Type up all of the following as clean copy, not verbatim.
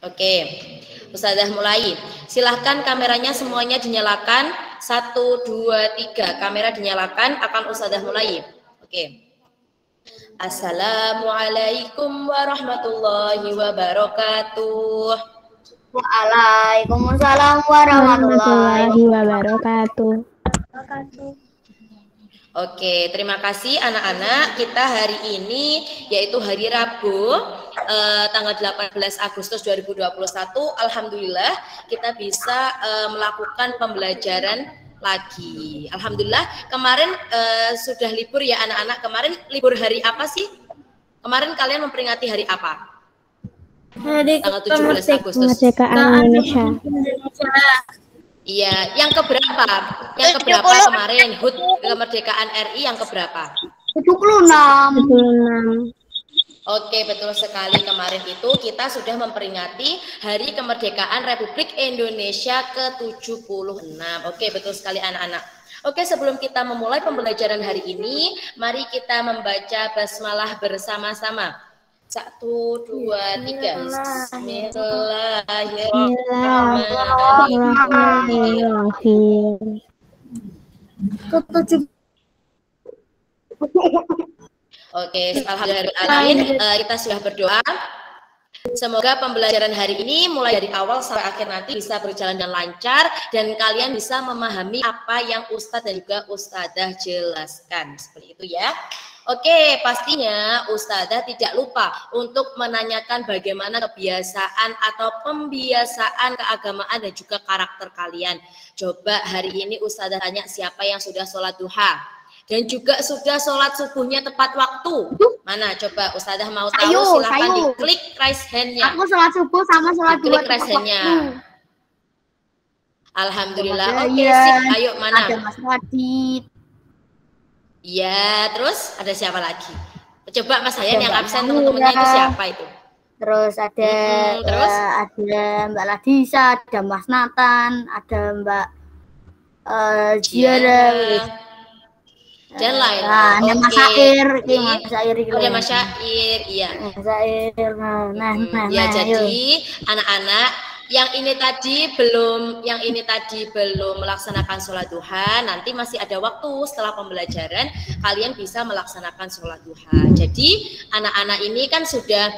Oke, Ustazah mulai. Silahkan kameranya semuanya dinyalakan. 1, 2, 3. Kamera dinyalakan, akan Ustazah mulai. Oke. Assalamualaikum warahmatullahi wabarakatuh. Waalaikumsalam warahmatullahi wabarakatuh. Oke, terima kasih anak-anak. Kita hari ini yaitu hari Rabu tanggal 18 Agustus 2021. Alhamdulillah kita bisa melakukan pembelajaran lagi. Alhamdulillah kemarin sudah libur ya anak-anak. Kemarin libur hari apa sih? Kemarin kalian memperingati hari apa? Hari tanggal 17 Agustus. Kemerdekaan Indonesia. Iya, yang keberapa? Yang keberapa kemarin HUT kemerdekaan RI yang keberapa? 76. Oke, betul sekali. Kemarin itu kita sudah memperingati Hari Kemerdekaan Republik Indonesia ke-76. Oke, betul sekali anak-anak. Oke, sebelum kita memulai pembelajaran hari ini, mari kita membaca basmalah bersama-sama. 1, 2, 3. Bismillahirrahmanirrahim. Oke, alhamdulillah kita sudah berdoa. Semoga pembelajaran hari ini mulai dari awal sampai akhir nanti bisa berjalan dengan lancar dan kalian bisa memahami apa yang Ustadz dan juga Ustadzah jelaskan. Seperti itu ya. Oke, pastinya Ustadzah tidak lupa untuk menanyakan bagaimana kebiasaan atau pembiasaan keagamaan dan juga karakter kalian. Coba hari ini Ustadzah tanya siapa yang sudah sholat duha dan juga sudah sholat subuhnya tepat waktu. Mana coba Ustadzah mau tahu, silahkan diklik raise hand-nya. Aku sholat subuh sama sholat duha klik raise hand-nya. Alhamdulillah. Oke, ya. sip. Ayo mana? Ada Mas Radit. Iya, terus ada siapa lagi? Coba Mas Hayan yang absen teman-temannya itu siapa itu? Terus ada ada Mbak Ladisa, ada Mas Nathan, ada Mbak Jiara. Dan lain. Ada Mas Syair, Mas Syair. Ada Mas Syair, iya. Mas Syair. Ya, jadi anak-anak yang ini tadi belum melaksanakan sholat duha, nanti masih ada waktu setelah pembelajaran kalian bisa melaksanakan sholat duha. Jadi anak-anak ini kan sudah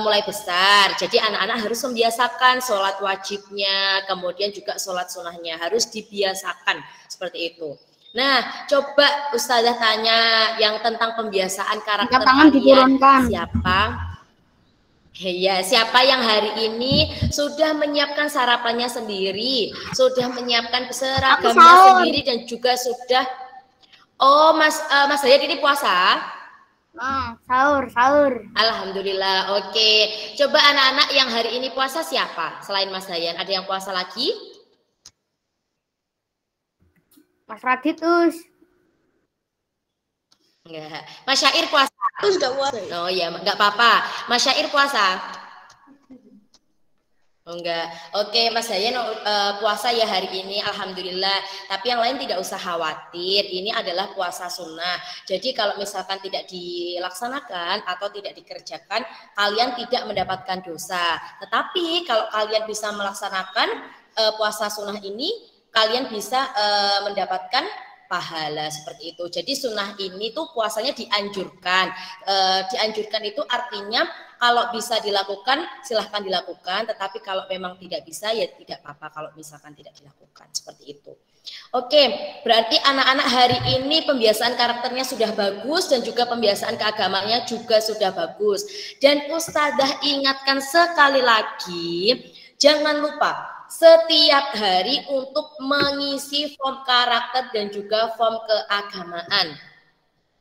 mulai besar, jadi anak-anak harus membiasakan sholat wajibnya, kemudian juga sholat sunnahnya harus dibiasakan seperti itu. Nah, coba Ustazah tanya yang tentang pembiasaan karakter kalian. Siapa? Ya, siapa yang hari ini sudah menyiapkan sarapannya sendiri, sudah menyiapkan seragamnya sendiri dan juga sudah Mas Hayat ini puasa? Sahur. Alhamdulillah. Oke. Coba anak-anak yang hari ini puasa siapa? Selain Mas Hayan, ada yang puasa lagi? Mas Radit, Enggak. Mas Syair puasa? Enggak puasa. Oh ya, enggak apa-apa. Mas Syair puasa? Oh, enggak. Oke, Mas Hayan puasa ya hari ini, alhamdulillah. Tapi yang lain tidak usah khawatir. Ini adalah puasa sunnah. Jadi kalau misalkan tidak dilaksanakan atau tidak dikerjakan, kalian tidak mendapatkan dosa. Tetapi kalau kalian bisa melaksanakan puasa sunnah ini, kalian bisa mendapatkan pahala seperti itu. Jadi sunnah ini tuh puasanya dianjurkan. Dianjurkan itu artinya kalau bisa dilakukan silahkan dilakukan, tetapi kalau memang tidak bisa ya tidak apa-apa kalau misalkan tidak dilakukan seperti itu. Oke, berarti anak-anak hari ini pembiasaan karakternya sudah bagus dan juga pembiasaan keagamaannya juga sudah bagus. Dan Ustazah ingatkan sekali lagi, jangan lupa setiap hari untuk mengisi form karakter dan juga form keagamaan.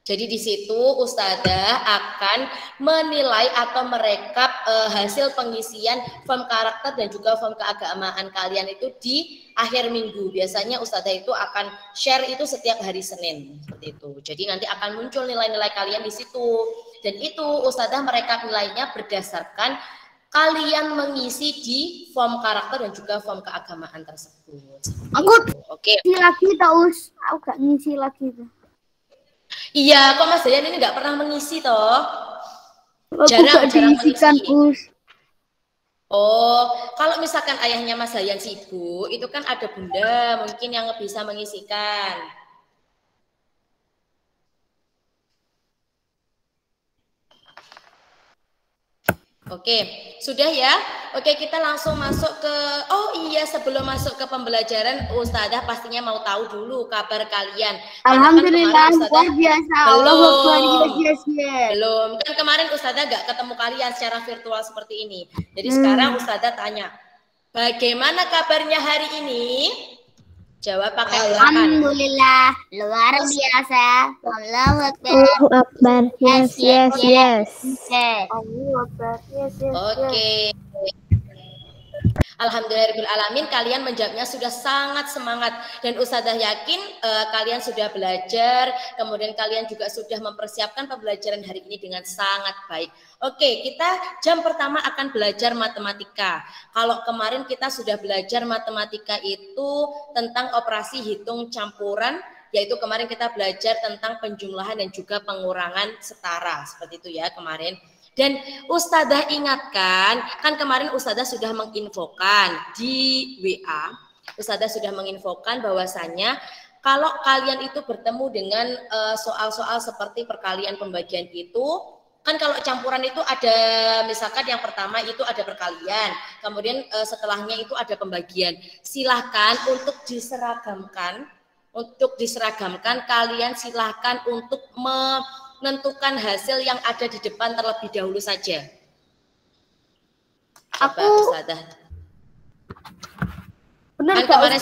Jadi di situ Ustazah akan menilai atau merekap hasil pengisian form karakter dan juga form keagamaan kalian itu di akhir minggu. Biasanya Ustazah itu akan share itu setiap hari Senin seperti itu. Jadi nanti akan muncul nilai-nilai kalian di situ. Dan itu Ustazah merekap nilainya berdasarkan kalian mengisi di form karakter dan juga form keagamaan tersebut. Aku oke. Ngisi lagi Taus. Aku gak ngisi lagi tuh. Iya, kok Mas Dayan ini nggak pernah mengisi toh? Jarang diisikan, Us. Oh, kalau misalkan ayahnya Mas Hayan sibuk, itu kan ada bunda mungkin yang bisa mengisikan. Oke, sudah ya. Oke, kita langsung masuk ke, oh iya, sebelum masuk ke pembelajaran, Ustazah pastinya mau tahu dulu kabar kalian. Alhamdulillah, luar biasa. Belum. Kan kemarin Ustazah gak ketemu kalian secara virtual seperti ini. Jadi sekarang Ustazah tanya, bagaimana kabarnya hari ini? Jawab pakai belakang. Alhamdulillah, luar biasa. Allahu Akbar. Allahu Akbar. Yes, yes, yes. Allahu Akbar. Yes, yes. Oke. Alhamdulillahirrahmanirrahim, kalian menjawabnya sudah sangat semangat dan Ustazah yakin kalian sudah belajar, kemudian kalian juga sudah mempersiapkan pembelajaran hari ini dengan sangat baik. Oke, kita jam pertama akan belajar matematika. Kalau kemarin kita sudah belajar matematika itu tentang operasi hitung campuran, yaitu kemarin kita belajar tentang penjumlahan dan juga pengurangan setara, seperti itu ya kemarin. Dan Ustazah ingatkan, kan kemarin Ustazah sudah menginfokan di WA, Ustazah sudah menginfokan bahwasannya kalau kalian itu bertemu dengan soal-soal seperti perkalian pembagian itu, kan kalau campuran itu ada, misalkan yang pertama itu ada perkalian, kemudian setelahnya itu ada pembagian. Silahkan untuk diseragamkan, kalian silahkan untuk menentukan hasil yang ada di depan terlebih dahulu saja. Coba Ustazah. Kan kemarin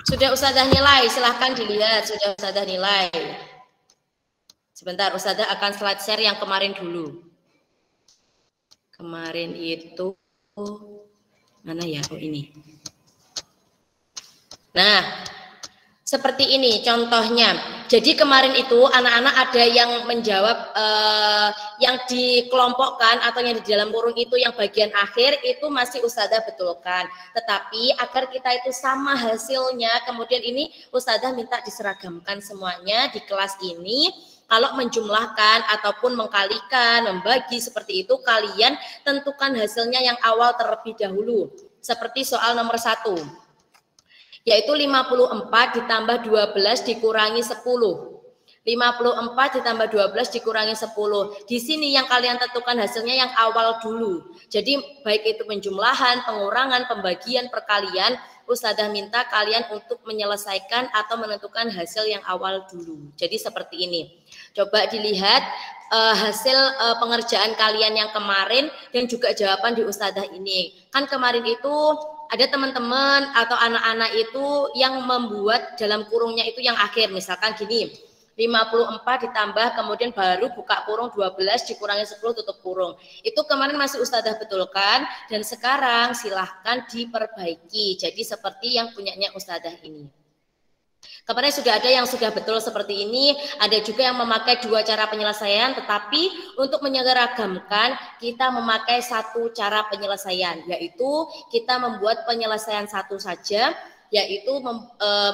sudah Ustazah nilai, silahkan dilihat, sudah Ustazah nilai. Sebentar, Ustazah akan slide share yang kemarin dulu. Kemarin itu mana ya? Oh ini. Nah, seperti ini contohnya. Jadi kemarin itu anak-anak ada yang menjawab yang dikelompokkan atau yang di dalam kurung itu yang bagian akhir itu masih Ustazah betulkan. Tetapi agar kita itu sama hasilnya, kemudian ini Ustazah minta diseragamkan semuanya di kelas ini. Kalau menjumlahkan ataupun mengkalikan, membagi seperti itu, kalian tentukan hasilnya yang awal terlebih dahulu. Seperti soal nomor 1. Yaitu 54 ditambah 12 dikurangi 10. 54 ditambah 12 dikurangi 10. Di sini yang kalian tentukan hasilnya yang awal dulu. Jadi baik itu penjumlahan, pengurangan, pembagian, perkalian, Ustazah minta kalian untuk menyelesaikan atau menentukan hasil yang awal dulu. Jadi seperti ini. Coba dilihat hasil pengerjaan kalian yang kemarin dan juga jawaban di Ustazah ini. Kan kemarin itu ada teman-teman atau anak-anak itu yang membuat dalam kurungnya itu yang akhir, misalkan gini, 54 ditambah kemudian baru buka kurung 12 dikurangi 10 tutup kurung. Itu kemarin masih Ustazah betulkan dan sekarang silahkan diperbaiki. Jadi seperti yang punyanya Ustazah ini. Kemarin sudah ada yang sudah betul seperti ini, ada juga yang memakai dua cara penyelesaian, tetapi untuk menyeragamkan kita memakai satu cara penyelesaian, yaitu kita membuat penyelesaian satu saja, yaitu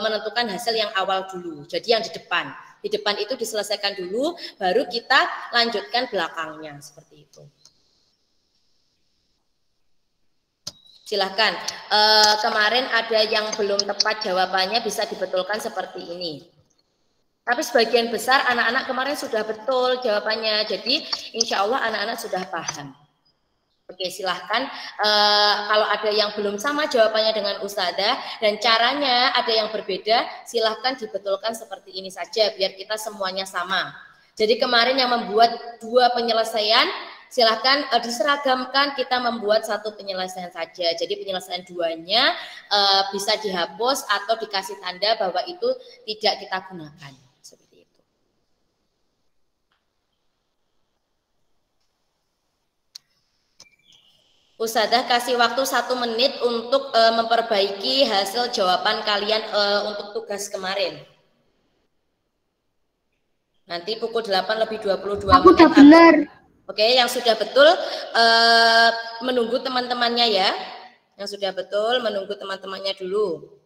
menentukan hasil yang awal dulu. Jadi yang di depan itu diselesaikan dulu, baru kita lanjutkan belakangnya, seperti itu. Silahkan, kemarin ada yang belum tepat jawabannya bisa dibetulkan seperti ini. Tapi sebagian besar anak-anak kemarin sudah betul jawabannya, jadi insya Allah anak-anak sudah paham. Oke, silahkan, kalau ada yang belum sama jawabannya dengan Ustazah dan caranya ada yang berbeda, silahkan dibetulkan seperti ini saja biar kita semuanya sama. Jadi kemarin yang membuat dua penyelesaian, silahkan diseragamkan, kita membuat satu penyelesaian saja. Jadi penyelesaian duanya bisa dihapus atau dikasih tanda bahwa itu tidak kita gunakan. Seperti itu. Ustazah kasih waktu 1 menit untuk memperbaiki hasil jawaban kalian untuk tugas kemarin. Nanti pukul 8 lebih 22 Aku menit. udah benar. Oke, yang sudah betul menunggu teman-temannya ya. Yang sudah betul menunggu teman-temannya dulu.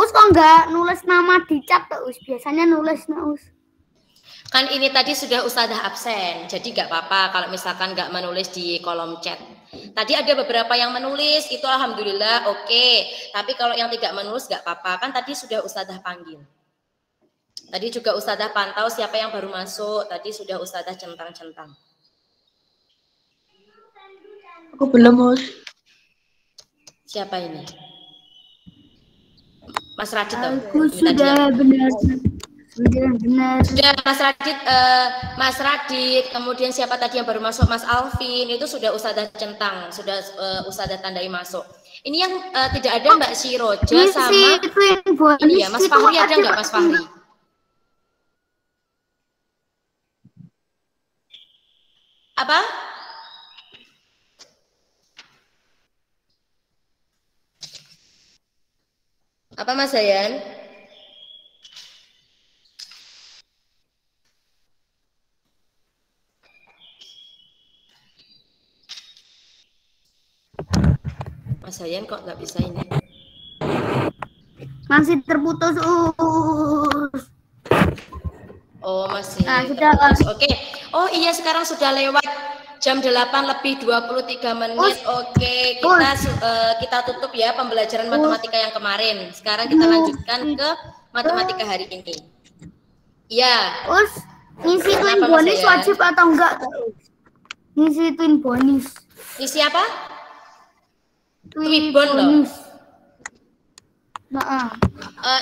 Us kok nggak nulis nama di chat tuh Us? Biasanya nulis Us. Kan ini tadi sudah Ustazah absen, jadi nggak apa-apa kalau misalkan nggak menulis di kolom chat. Tadi ada beberapa yang menulis, itu alhamdulillah oke. Tapi kalau yang tidak menulis nggak apa-apa, kan tadi sudah Ustazah panggil. Tadi juga Ustazah pantau siapa yang baru masuk, tadi sudah Ustazah centang-centang. Aku belum, Us. Siapa ini? Mas Radit. Aku sudah benar. Sudah Mas Radit, kemudian siapa tadi yang baru masuk, Mas Alvin, itu sudah Ustazah centang, sudah Ustazah tandai masuk. Ini yang tidak ada Mbak Siroja sama ini ya, Mas Fahri ada nggak Mas Fahri? Apa? Apa Mas Zayan? Mas Zayan kok nggak bisa ini? Masih terputus. Oh masih sudah. Oke. Oh iya sekarang sudah lewat jam 8:23 menit. Oke, kita tutup ya pembelajaran matematika yang kemarin. Sekarang kita lanjutkan ke matematika hari ini. Iya. Ngisi twin bonus wajib atau enggak? Ngisi twin bonus. Ngisi apa? Twin bonus.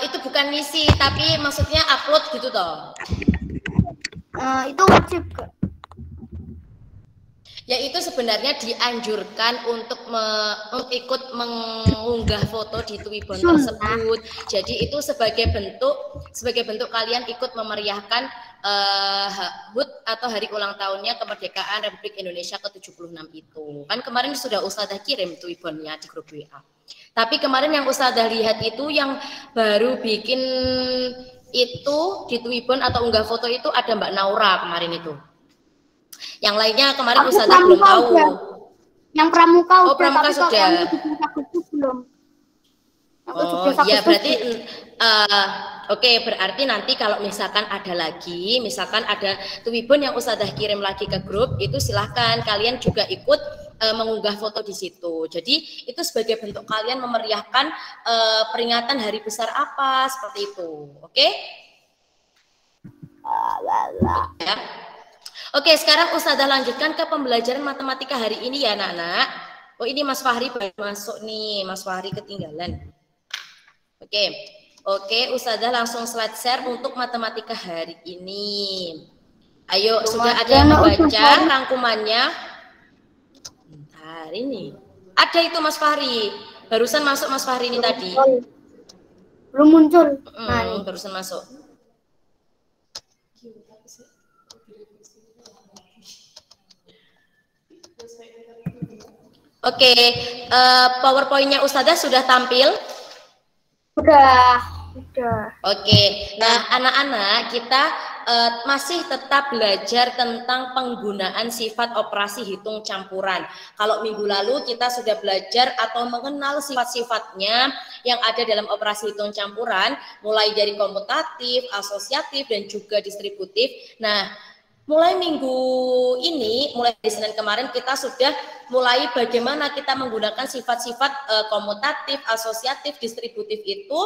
Itu bukan ngisi, tapi maksudnya upload gitu toh. Itu wajib. Ya itu sebenarnya dianjurkan untuk ikut mengunggah foto di Twibbon tersebut. Jadi itu sebagai bentuk kalian ikut memeriahkan HUT atau hari ulang tahunnya kemerdekaan Republik Indonesia ke-76 itu. Kan kemarin sudah Ustazah kirim Twibbonnya di grup WA. Tapi kemarin yang Ustazah lihat itu yang baru bikin itu di Twibbon atau unggah foto itu ada Mbak Naura kemarin itu. Yang lainnya kemarin Ustazah belum tahu. Yang pramuka udah, pramuka tapi sudah. Belum. Ya berarti oke, berarti nanti kalau misalkan ada lagi, misalkan ada Twibbon yang Ustazah kirim lagi ke grup, itu silahkan kalian juga ikut mengunggah foto di situ. Jadi itu sebagai bentuk kalian memeriahkan peringatan hari besar apa seperti itu. Oke? Ya. Oke, sekarang Ustazah lanjutkan ke pembelajaran matematika hari ini ya anak-anak. Oh ini Mas Fahri baru masuk nih, Mas Fahri ketinggalan. Oke, Ustazah langsung slide share untuk matematika hari ini. Ayo, sudah ada yang membaca rangkumannya? Bentar ini. Ada itu Mas Fahri. Barusan masuk Mas Fahri ini tadi. Belum muncul. Barusan masuk. Oke, PowerPoint-nya Ustazah sudah tampil? Udah. Oke, nah anak-anak kita masih tetap belajar tentang penggunaan sifat operasi hitung campuran. Kalau minggu lalu kita sudah belajar atau mengenal sifat-sifatnya yang ada dalam operasi hitung campuran, mulai dari komutatif, asosiatif, dan juga distributif. Nah, mulai minggu ini, mulai dari Senin kemarin kita sudah mulai bagaimana kita menggunakan sifat-sifat komutatif, asosiatif, distributif itu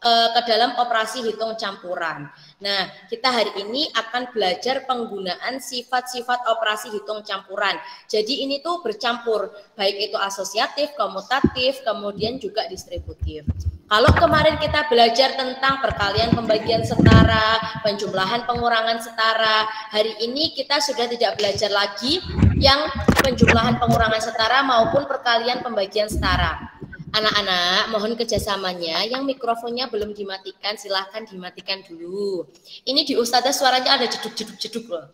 ke dalam operasi hitung campuran. Nah, kita hari ini akan belajar penggunaan sifat-sifat operasi hitung campuran. Jadi ini tuh bercampur, baik itu asosiatif, komutatif, kemudian juga distributif. Kalau kemarin kita belajar tentang perkalian pembagian setara, penjumlahan pengurangan setara, hari ini kita sudah tidak belajar lagi yang penjumlahan pengurangan setara maupun perkalian pembagian setara. Anak-anak, mohon kerjasamanya, yang mikrofonnya belum dimatikan, silahkan dimatikan dulu. Ini di Ustazah suaranya ada jeduk-jeduk loh.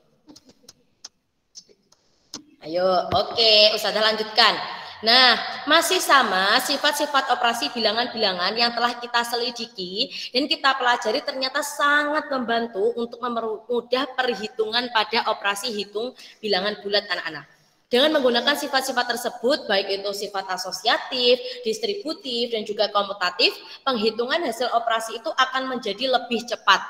Ayo, oke, Ustazah lanjutkan. Nah, masih sama sifat-sifat operasi bilangan-bilangan yang telah kita selidiki dan kita pelajari ternyata sangat membantu untuk mempermudah perhitungan pada operasi hitung bilangan bulat anak-anak. Dengan menggunakan sifat-sifat tersebut, baik itu sifat asosiatif, distributif, dan juga komutatif, penghitungan hasil operasi itu akan menjadi lebih cepat.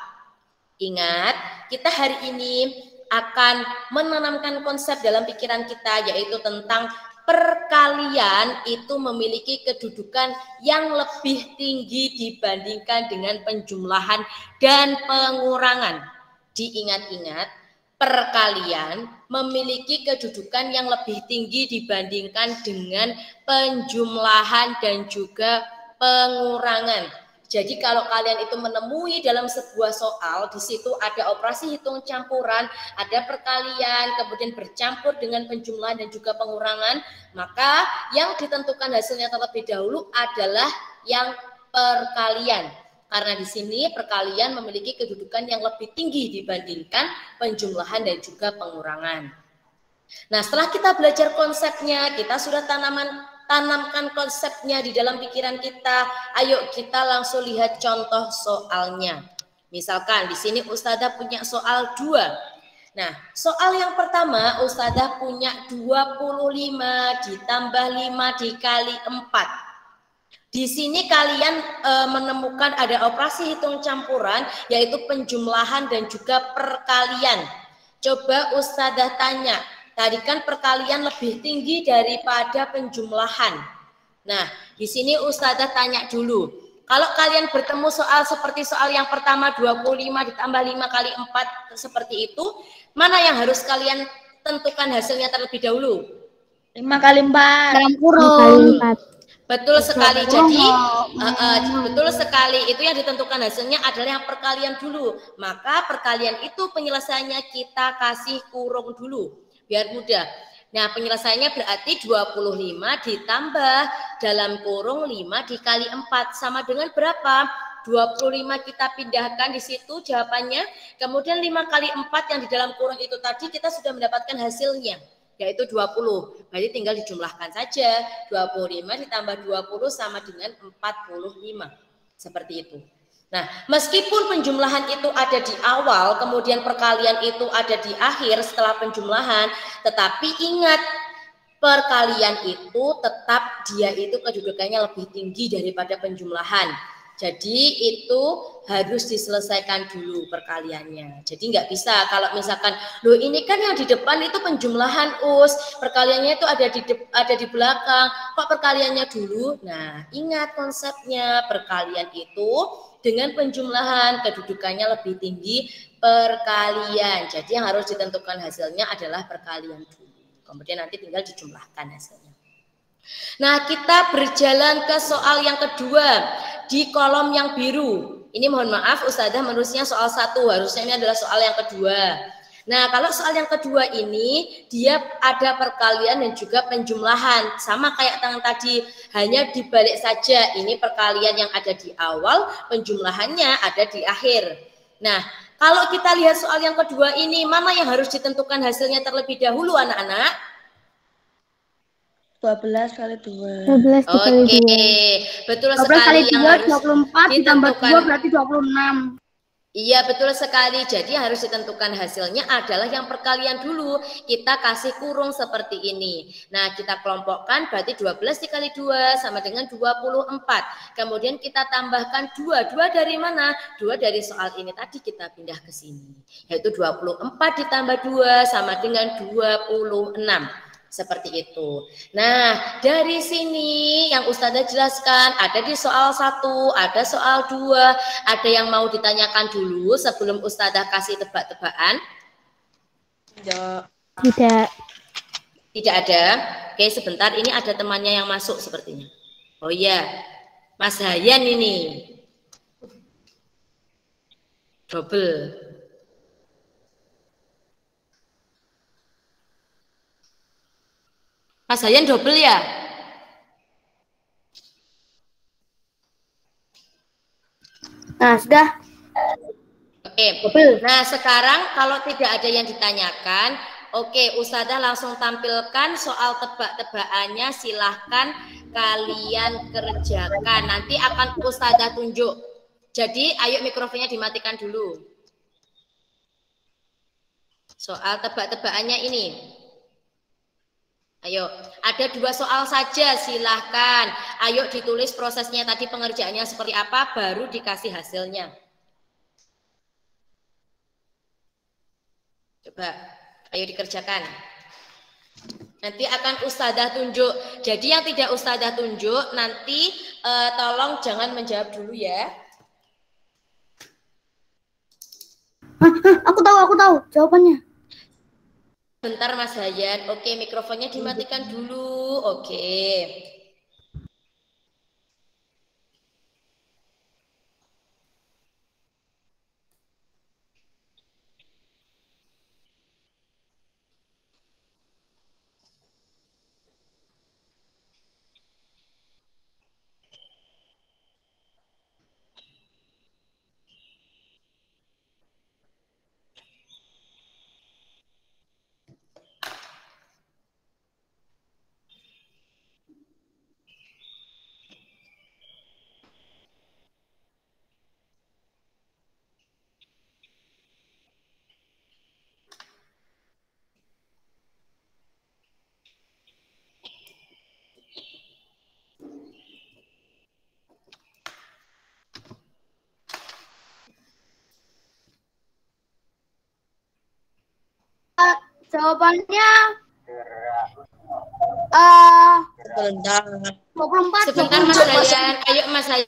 Ingat, kita hari ini akan menanamkan konsep dalam pikiran kita, yaitu tentang perkalian itu memiliki kedudukan yang lebih tinggi dibandingkan dengan penjumlahan dan pengurangan. Diingat-ingat, perkalian memiliki kedudukan yang lebih tinggi dibandingkan dengan penjumlahan dan juga pengurangan. Jadi kalau kalian itu menemui dalam sebuah soal, di situ ada operasi hitung campuran, ada perkalian, kemudian bercampur dengan penjumlahan dan juga pengurangan, maka yang ditentukan hasilnya terlebih dahulu adalah yang perkalian. Karena di sini perkalian memiliki kedudukan yang lebih tinggi dibandingkan penjumlahan dan juga pengurangan. Nah, setelah kita belajar konsepnya, kita sudah tanamkan konsepnya di dalam pikiran kita. Ayo kita langsung lihat contoh soalnya. Misalkan di sini Ustadzah punya soal 2. Nah, soal yang pertama Ustadzah punya 25 ditambah 5 dikali 4. Di sini kalian menemukan ada operasi hitung campuran, yaitu penjumlahan dan juga perkalian. Coba Ustadzah tanya, tadi kan perkalian lebih tinggi daripada penjumlahan. Nah, di sini Ustadzah tanya dulu, kalau kalian bertemu soal seperti soal yang pertama 25 ditambah 5 kali 4 seperti itu, mana yang harus kalian tentukan hasilnya terlebih dahulu? 5 kali 4. Dalam kurung. Betul sekali. Jadi betul sekali, itu yang ditentukan hasilnya adalah yang perkalian dulu. Maka perkalian itu penyelesaiannya kita kasih kurung dulu biar mudah. Nah, penyelesaiannya berarti 25 ditambah dalam kurung 5 dikali 4 sama dengan berapa? 25 kita pindahkan di situ jawabannya. Kemudian 5 kali 4 yang di dalam kurung itu tadi kita sudah mendapatkan hasilnya, yaitu 20. Berarti tinggal dijumlahkan saja. 25 ditambah 20 sama dengan 45. Seperti itu. Nah, meskipun penjumlahan itu ada di awal, kemudian perkalian itu ada di akhir setelah penjumlahan, tetapi ingat, perkalian itu tetap dia itu kedudukannya lebih tinggi daripada penjumlahan. Jadi itu harus diselesaikan dulu perkaliannya. Jadi nggak bisa kalau misalkan, loh ini kan yang di depan itu penjumlahan perkaliannya itu ada di belakang, kok perkaliannya dulu? Nah, ingat konsepnya, perkalian itu dengan penjumlahan kedudukannya lebih tinggi perkalian. Jadi yang harus ditentukan hasilnya adalah perkalian dulu. Kemudian nanti tinggal dijumlahkan hasilnya. Nah, kita berjalan ke soal yang kedua di kolom yang biru. Ini mohon maaf Ustadzah menulisnya soal 1, harusnya ini adalah soal yang kedua. Nah, kalau soal yang kedua ini dia ada perkalian dan juga penjumlahan. Sama kayak yang tadi, hanya dibalik saja. Ini perkalian yang ada di awal, penjumlahannya ada di akhir. Nah, kalau kita lihat soal yang kedua ini, mana yang harus ditentukan hasilnya terlebih dahulu anak-anak? 12 kali 2. 12 dikali 2. Oke, betul 12 sekali. kali Yang 2 harus 24 ditambah 2 berarti 26. Iya, betul sekali. Jadi yang harus ditentukan hasilnya adalah yang perkalian dulu. Kita kasih kurung seperti ini. Nah, kita kelompokkan berarti 12 dikali 2 sama dengan 24. Kemudian kita tambahkan 2. 2 dari mana? 2 dari soal ini tadi kita pindah ke sini. Yaitu 24 ditambah 2 sama dengan 26. Seperti itu. Nah, dari sini yang Ustadzah jelaskan ada di soal 1, ada soal 2, ada yang mau ditanyakan dulu sebelum Ustadzah kasih tebak-tebakan? Tidak. Tidak ada. Oke, sebentar, ini ada temannya yang masuk sepertinya. Oh iya, Mas Hayan ini. Double. Mas Hayan double ya? Nah, sudah. Oke. Nah, sekarang kalau tidak ada yang ditanyakan, oke, Ustadzah langsung tampilkan soal tebak-tebakannya. Silahkan kalian kerjakan. Nanti akan Ustadzah tunjuk. Jadi, ayo mikrofonnya dimatikan dulu. Soal tebak-tebakannya ini. Ayo, ada 2 soal saja, silahkan. Ayo ditulis prosesnya tadi pengerjaannya seperti apa, baru dikasih hasilnya. Coba, ayo dikerjakan. Nanti akan Ustadzah tunjuk. Jadi yang tidak Ustadzah tunjuk, nanti tolong jangan menjawab dulu ya. Aku tahu jawabannya. Bentar Mas Hayan. Oke, mikrofonnya dimatikan dulu. Oke. Jawabannya Sebentar. 24. Sebentar Mas Hayan. Ayo Mas Hayan.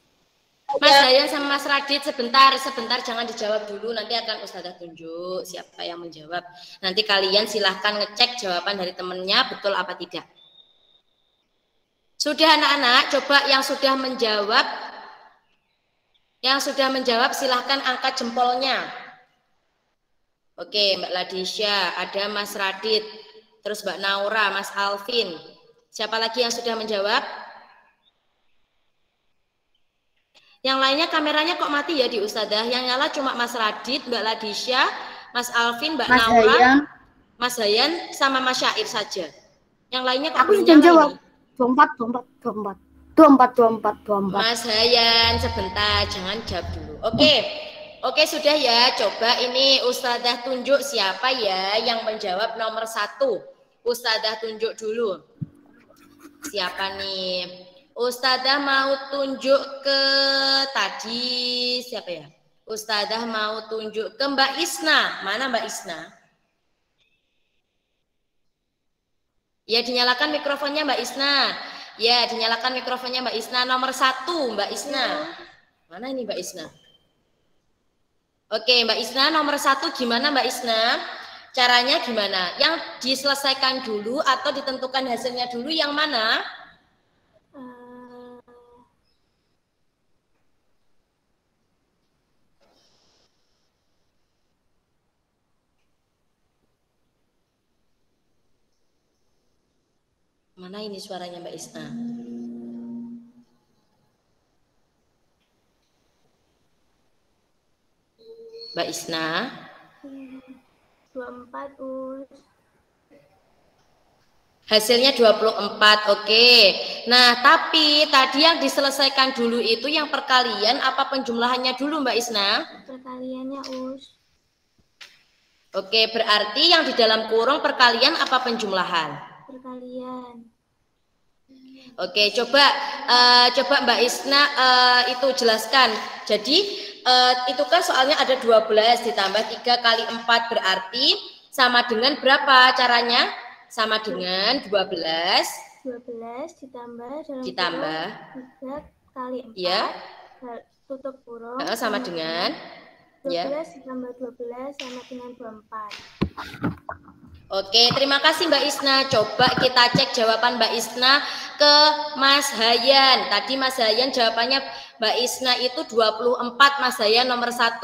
Mas Hayan sama Mas Radit sebentar jangan dijawab dulu, nanti akan Ustadzah tunjuk siapa yang menjawab. Nanti kalian silahkan ngecek jawaban dari temennya betul apa tidak. Sudah anak-anak, coba yang sudah menjawab silahkan angkat jempolnya. Oke, Mbak Ladisha, ada Mas Radit, terus Mbak Naura, Mas Alvin. Siapa lagi yang sudah menjawab? Yang lainnya kameranya kok mati ya di Ustadzah? Yang nyala cuma Mas Radit, Mbak Ladisha, Mas Alvin, Mbak Naura, Hayan. Mas Hayan, sama Mas Syair saja. Yang lainnya kok aku sudah jawab. 24. Mas Hayan, sebentar, jangan jawab dulu. Oke, sudah ya. Coba ini Ustadzah tunjuk siapa ya yang menjawab nomor 1. Ustadzah tunjuk dulu. Siapa nih? Ustadzah mau tunjuk ke tadi siapa ya? Ustadzah mau tunjuk ke Mbak Isna. Mana Mbak Isna? Ya, dinyalakan mikrofonnya Mbak Isna. Ya, dinyalakan mikrofonnya Mbak Isna. Nomor 1 Mbak Isna. Mana ini Mbak Isna? Oke, Mbak Isna nomor 1 gimana Mbak Isna? Caranya gimana? Yang diselesaikan dulu atau ditentukan hasilnya dulu yang mana? Mana ini suaranya Mbak Isna? Mbak Isna? 24, Us. Hasilnya 24, oke. Nah, tapi tadi yang diselesaikan dulu itu yang perkalian apa penjumlahannya dulu Mbak Isna? Perkaliannya, Us. Oke, berarti yang di dalam kurung perkalian apa penjumlahan? Perkalian. Oke, coba Mbak Isna itu jelaskan. Jadi itu kan soalnya ada 12 ditambah 3 kali 4 berarti sama dengan berapa caranya? Sama dengan 12 ditambah 3 kali 4 ya. Tutup kurung Sama dengan 12 ya. ditambah 12 sama dengan 24. Oke, terima kasih Mbak Isna. Coba kita cek jawaban Mbak Isna ke Mas Hayan. Tadi Mas Hayan jawabannya Mbak Isna itu 24, Mas Hayan nomor 1.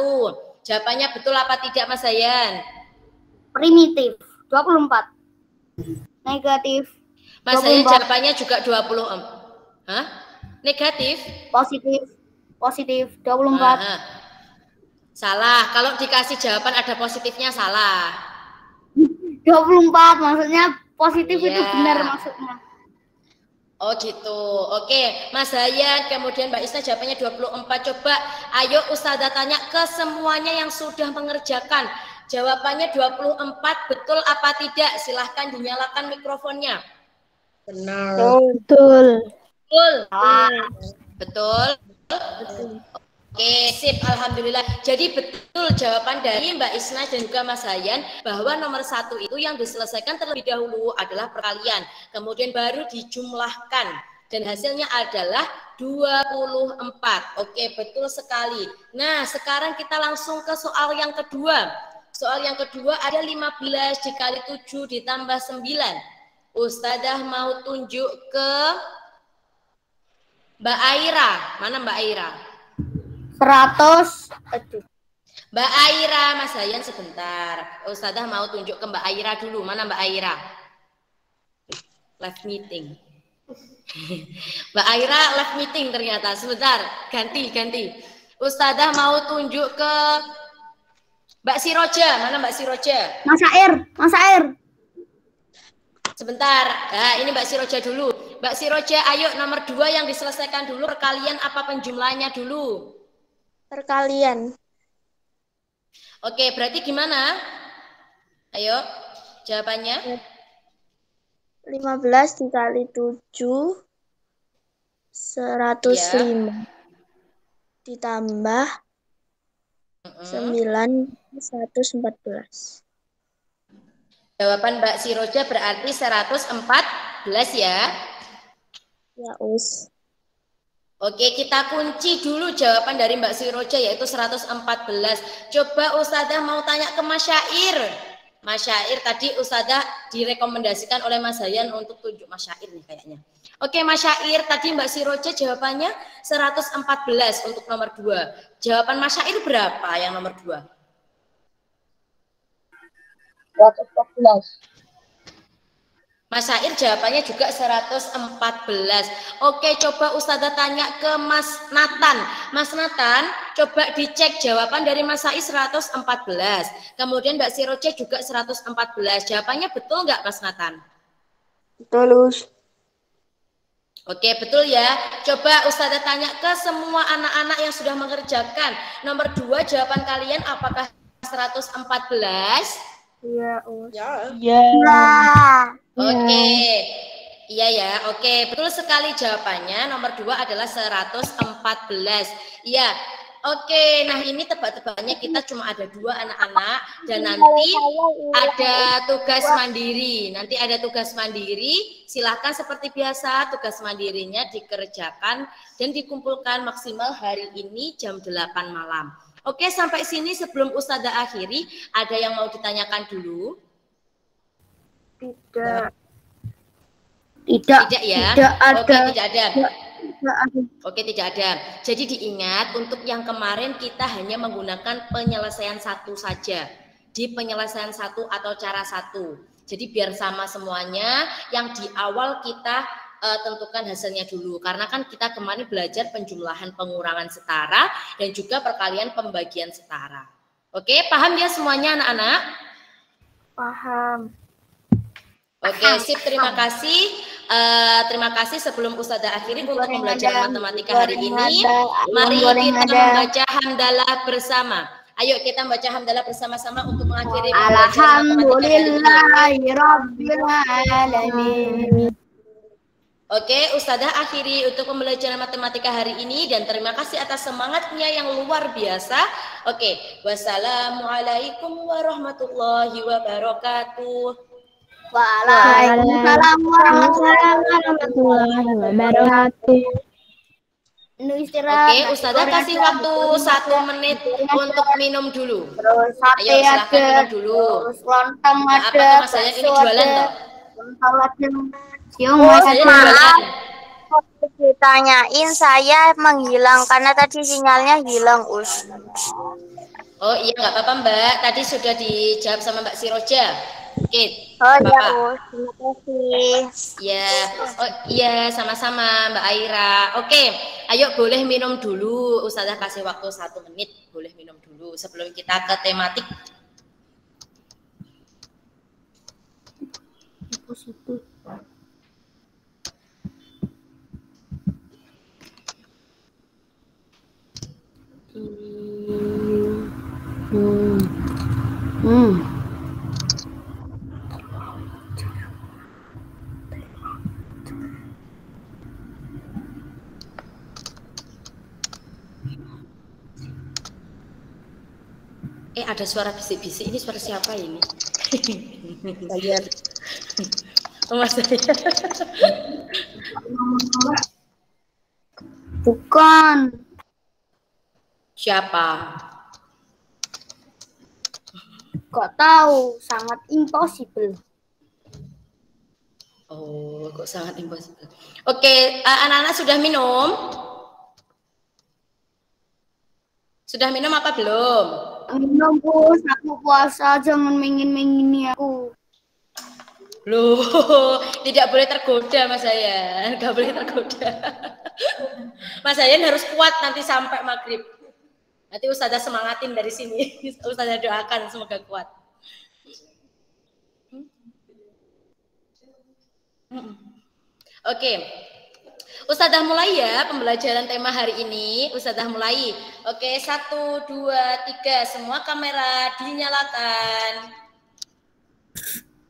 Jawabannya betul apa tidak Mas Hayan? Primitif, 24. Negatif. Mas Hayan jawabannya juga 20. Hah? Negatif? Positif, 24. Salah. Kalau dikasih jawaban ada positifnya salah. 24 maksudnya positif itu benar maksudnya. Oh gitu. Oke, Mas Hayan, kemudian Mbak Isna jawabannya 24. Coba ayo Ustadzah tanya ke semuanya yang sudah mengerjakan. Jawabannya 24 betul apa tidak? Silahkan dinyalakan mikrofonnya. Benar. Betul. Betul. Ah. Betul. Oke, sip. Alhamdulillah. Jadi betul jawaban dari Mbak Isna dan juga Mas Hayan bahwa nomor 1 itu yang diselesaikan terlebih dahulu adalah perkalian. Kemudian baru dijumlahkan. Dan hasilnya adalah 24. Oke, betul sekali. Nah, sekarang kita langsung ke soal yang kedua. Soal yang kedua ada 15 dikali 7 ditambah 9. Ustadzah mau tunjuk ke Mbak Aira. Mana Mbak Aira? 100. Mbak Aira, Mas Hayan sebentar. Ustadzah mau tunjuk ke Mbak Aira dulu. Mana Mbak Aira? Live meeting. Mbak Aira live meeting ternyata. Sebentar, ganti. Ustadzah mau tunjuk ke Mbak Siroja. Mana Mbak Siroja? Mas Air. Sebentar. Nah, ini Mbak Siroja dulu. Mbak Siroja, ayo nomor 2 yang diselesaikan dulu. Perkalian apa penjumlahannya dulu? Perkalian. Oke, berarti gimana? Ayo, jawabannya. 15 dikali 7, 105. Ditambah 9, 114. Jawaban Mbak Siroja berarti 114 ya? Ya, Us. Oke, kita kunci dulu jawaban dari Mbak Siroja yaitu 114. Coba Ustadzah mau tanya ke Mas Syair. Mas Syair tadi Ustadzah direkomendasikan oleh Mas Hayan untuk tunjuk Mas Syair nih kayaknya. Oke, Mas Syair tadi Mbak Siroja jawabannya 114 untuk nomor 2. Jawaban Mas Syair berapa yang nomor 2? 114. Mas Syair jawabannya juga 114. Oke, coba Ustadzah tanya ke Mas Nathan. Mas Nathan, coba dicek jawaban dari Mas Syair 114. Kemudian Mbak Siroja juga 114. Jawabannya betul nggak Mas Nathan? Betul, Us. Oke, betul ya. Coba Ustadzah tanya ke semua anak-anak yang sudah mengerjakan. Nomor 2 jawaban kalian apakah 114? Iya, Us. Ya. Oke. Iya ya, oke. Betul sekali jawabannya. Nomor 2 adalah 114. Iya. Oke, nah ini tebak-tebakannya kita cuma ada 2 anak-anak dan nanti ada tugas mandiri. Nanti ada tugas mandiri. Silahkan seperti biasa tugas mandirinya dikerjakan dan dikumpulkan maksimal hari ini jam 8 malam. Oke, sampai sini sebelum Ustadzah akhiri, ada yang mau ditanyakan dulu? Tidak ya? Tidak ada. Oke, tidak ada. Oke, tidak ada. Jadi diingat untuk yang kemarin kita hanya menggunakan penyelesaian 1 saja. Di penyelesaian 1 atau cara 1. Jadi biar sama semuanya, yang di awal kita tentukan hasilnya dulu. Karena kan kita kemarin belajar penjumlahan pengurangan setara dan juga perkalian pembagian setara. Oke, paham ya semuanya anak-anak? Paham. Oke, sip. Terima kasih. Terima kasih sebelum Ustadzah akhiri untuk pembelajaran matematika hari ini. Mari kita membaca hamdalah bersama. Ayo kita membaca hamdalah bersama-sama untuk mengakhiri pembelajaran matematika hari ini. Alhamdulillahirabbil alamin. Oke, Ustadzah akhiri untuk pembelajaran matematika hari ini dan terima kasih atas semangatnya yang luar biasa. Oke, wassalamualaikum warahmatullahi wabarakatuh. Waalaikumsalam warahmatullahi wabarakatuh. Oke, Ustadzah kasih waktu 1 menit untuk minum dulu. Terus ayo silahkan minum dulu. Terus lontong ada. Apa tuh Mas Hayan ini jualan toh? Maaf. Ditanyain saya menghilang karena tadi sinyalnya hilang, Us. Oh iya, nggak apa-apa Mbak. Tadi sudah dijawab sama Mbak Siroja. Oke. Oh iya, Us. Terima kasih. Ya, oh iya sama-sama Mbak Aira. Oke, ayo boleh minum dulu. Ustadzah kasih waktu 1 menit. Boleh minum dulu sebelum kita ke tematik. ada suara bisik-bisik. Ini suara siapa ini? Bagian. Oh, Mas saya. Bukan. Siapa? Kok tahu, sangat impossible. Oh, kok sangat impossible. Oke, anak-anak sudah minum? Sudah minum apa belum? Minum, Bos. Aku puasa, jangan mengin-mengini aku. Loh, tidak boleh tergoda Mas Ayan. Nggak boleh tergoda. Mas Ayan harus kuat nanti sampai maghrib. Nanti Ustazah semangatin dari sini. Ustazah doakan semoga kuat. Oke. Ustazah mulai ya pembelajaran tema hari ini. Ustazah mulai. Oke, 1, 2, 3. Semua kamera dinyalakan.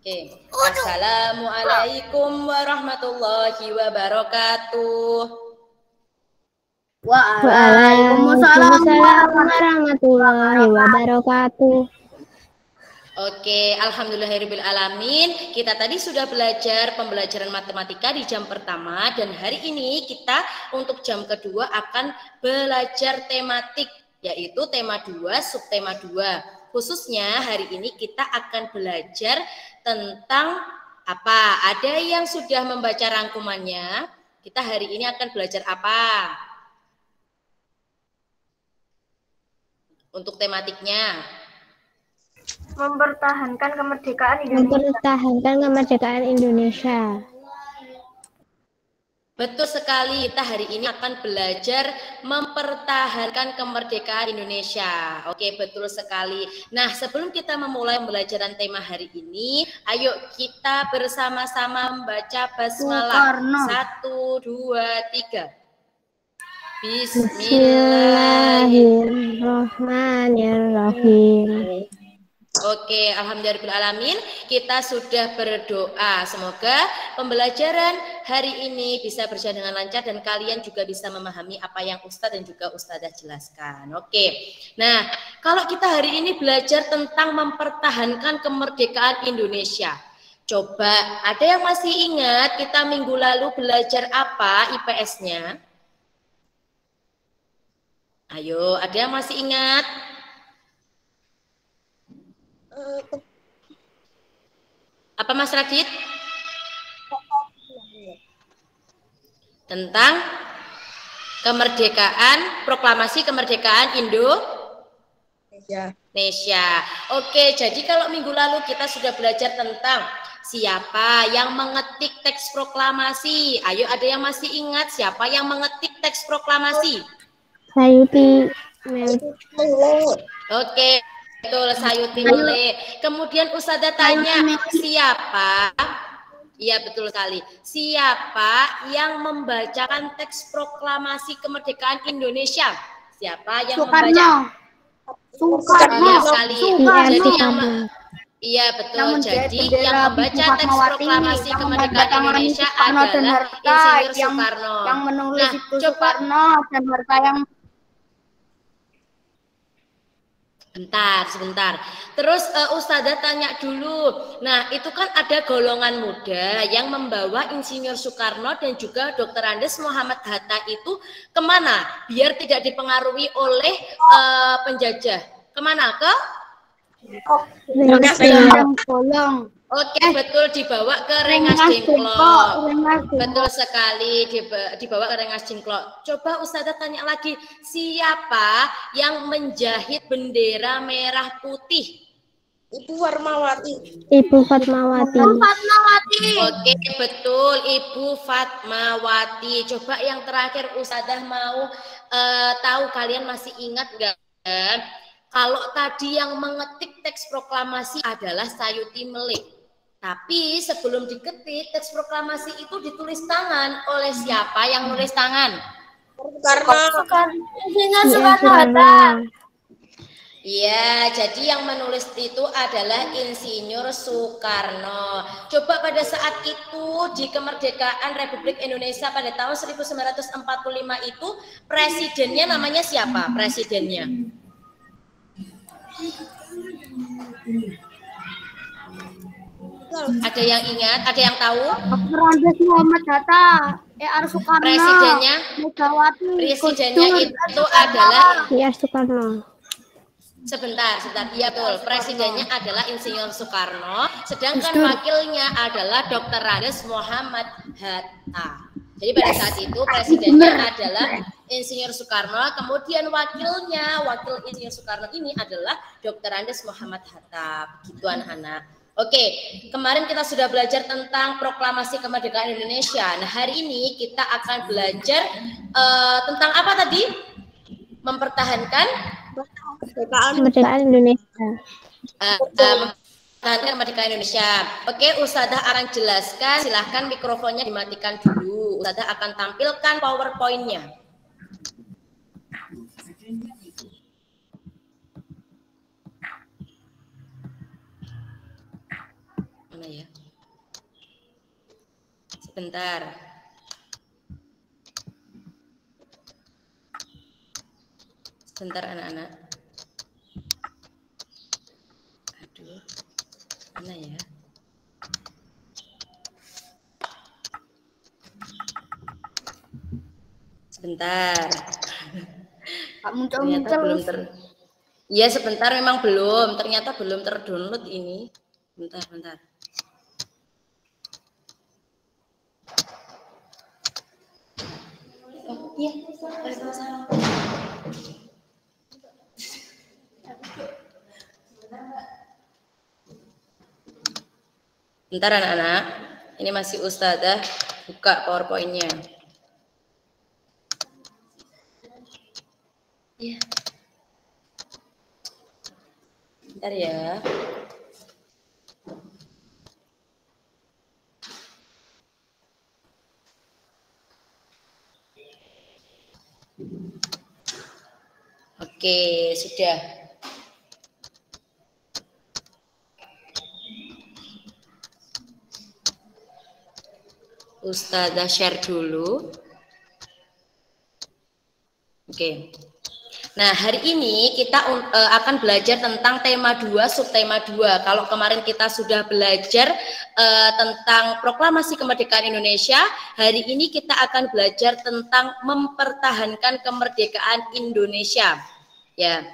Oke. Assalamualaikum warahmatullahi wabarakatuh. Waalaikumsalam warahmatullahi wabarakatuh. Oke, alhamdulillahirabbil alamin. Kita tadi sudah belajar pembelajaran matematika di jam pertama dan hari ini kita untuk jam kedua akan belajar tematik, yaitu tema 2, subtema 2. Khususnya hari ini kita akan belajar tentang apa? Ada yang sudah membaca rangkumannya? Kita hari ini akan belajar apa? Untuk tematiknya. Mempertahankan kemerdekaan Indonesia. Mempertahankan kemerdekaan Indonesia. Betul sekali, kita hari ini akan belajar mempertahankan kemerdekaan Indonesia. Oke, betul sekali. Nah, sebelum kita memulai pembelajaran tema hari ini, ayo kita bersama-sama membaca basmalah. 1, 2, 3. Bismillahirrahmanirrahim. Oke, alhamdulillahirrahmanirrahim. Kita sudah berdoa. Semoga pembelajaran hari ini bisa berjalan dengan lancar dan kalian juga bisa memahami apa yang Ustadz dan juga Ustadzah jelaskan. Oke. Nah, kalau kita hari ini belajar tentang mempertahankan kemerdekaan Indonesia. Coba, ada yang masih ingat kita minggu lalu belajar apa IPS-nya? Ayo, ada yang masih ingat? Apa Mas Radit? Tentang kemerdekaan, proklamasi kemerdekaan Indonesia. Oke, jadi kalau minggu lalu kita sudah belajar tentang siapa yang mengetik teks proklamasi. Ayo, ada yang masih ingat siapa yang mengetik teks proklamasi? Sayuti. Oke. Betul, Sayuti Mele. Kemudian Ustazah tanya, siapa? Iya, betul sekali. Siapa yang membacakan teks proklamasi kemerdekaan Indonesia? Siapa yang membaca? Soekarno. Sekali. Jadi iya, betul. Jadi yang membaca teks proklamasi kemerdekaan Indonesia adalah Insinyur Soekarno. Yang menulis itu Soekarno dan Hatta yang Sebentar. Terus Ustazah tanya dulu. Nah, itu kan ada golongan muda yang membawa Insinyur Soekarno dan juga Dr. Andes Muhammad Hatta itu kemana? Biar tidak dipengaruhi oleh penjajah. Kemana? Ke? Bolong. Oke, betul, dibawa ke Rengas Dengklok. Betul sekali, dibawa ke Rengas Dengklok. Coba Ustazah tanya lagi, siapa yang menjahit bendera merah putih? Ibu Fatmawati. Oke, betul, Ibu Fatmawati. Coba yang terakhir Ustazah mau tahu, kalian masih ingat nggak? Kalau tadi yang mengetik teks proklamasi adalah Sayuti Melik. Tapi sebelum diketik, teks proklamasi itu ditulis tangan oleh siapa yang nulis tangan? Soekarno. Iya, jadi yang menulis itu adalah Insinyur Soekarno. Coba pada saat itu di kemerdekaan Republik Indonesia pada tahun 1945 itu presidennya namanya siapa? Presidennya? Ada yang ingat? Ada yang tahu? Dr. Andes Muhammad Hatta, Soekarno, Presidennya, Megawati, presidennya itu adalah Soekarno. sebentar. Iya betul. Presidennya adalah Insinyur Soekarno, sedangkan wakilnya adalah Dr. Andes Muhammad Hatta. Jadi pada saat itu presidennya adalah Insinyur Soekarno, kemudian wakil Insinyur Soekarno ini adalah Dr. Andes Muhammad Hatta. Begitu anak-anak. Oke, kemarin kita sudah belajar tentang proklamasi kemerdekaan Indonesia. Nah, hari ini kita akan belajar tentang apa tadi? Mempertahankan Kemerdekaan Indonesia. Mempertahankan kemerdekaan Indonesia. Oke, Ustadzah akan jelaskan. Silahkan mikrofonnya dimatikan dulu. Ustadzah akan tampilkan PowerPoint-nya. Mana ya? Sebentar. Sebentar anak-anak. Aduh. Mana ya? Sebentar. Ternyata belum Ya, sebentar memang belum. Ternyata belum terdownload ini. Bentar. Oh, iya. Bentar anak-anak. Ini masih Ustadzah buka PowerPoint-nya. Iya. Bentar ya. Oke, sudah. Ustadzah share dulu. Oke. Nah, hari ini kita akan belajar tentang tema 2, subtema 2. Kalau kemarin kita sudah belajar tentang proklamasi kemerdekaan Indonesia, hari ini kita akan belajar tentang mempertahankan kemerdekaan Indonesia. Ya.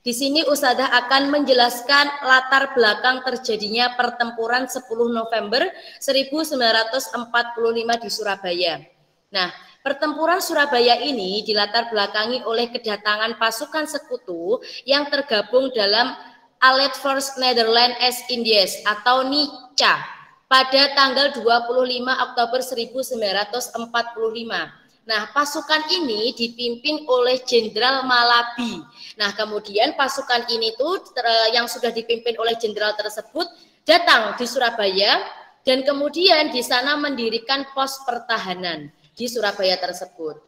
Di sini Ustadzah akan menjelaskan latar belakang terjadinya pertempuran 10 November 1945 di Surabaya. Nah, pertempuran Surabaya ini dilatar belakangi oleh kedatangan pasukan sekutu yang tergabung dalam Allied Force Netherlands East Indies atau NICA pada tanggal 25 Oktober 1945. Nah, pasukan ini dipimpin oleh Jenderal Malabi. Nah, kemudian pasukan ini tuh yang sudah dipimpin oleh jenderal tersebut datang di Surabaya dan kemudian di sana mendirikan pos pertahanan di Surabaya tersebut.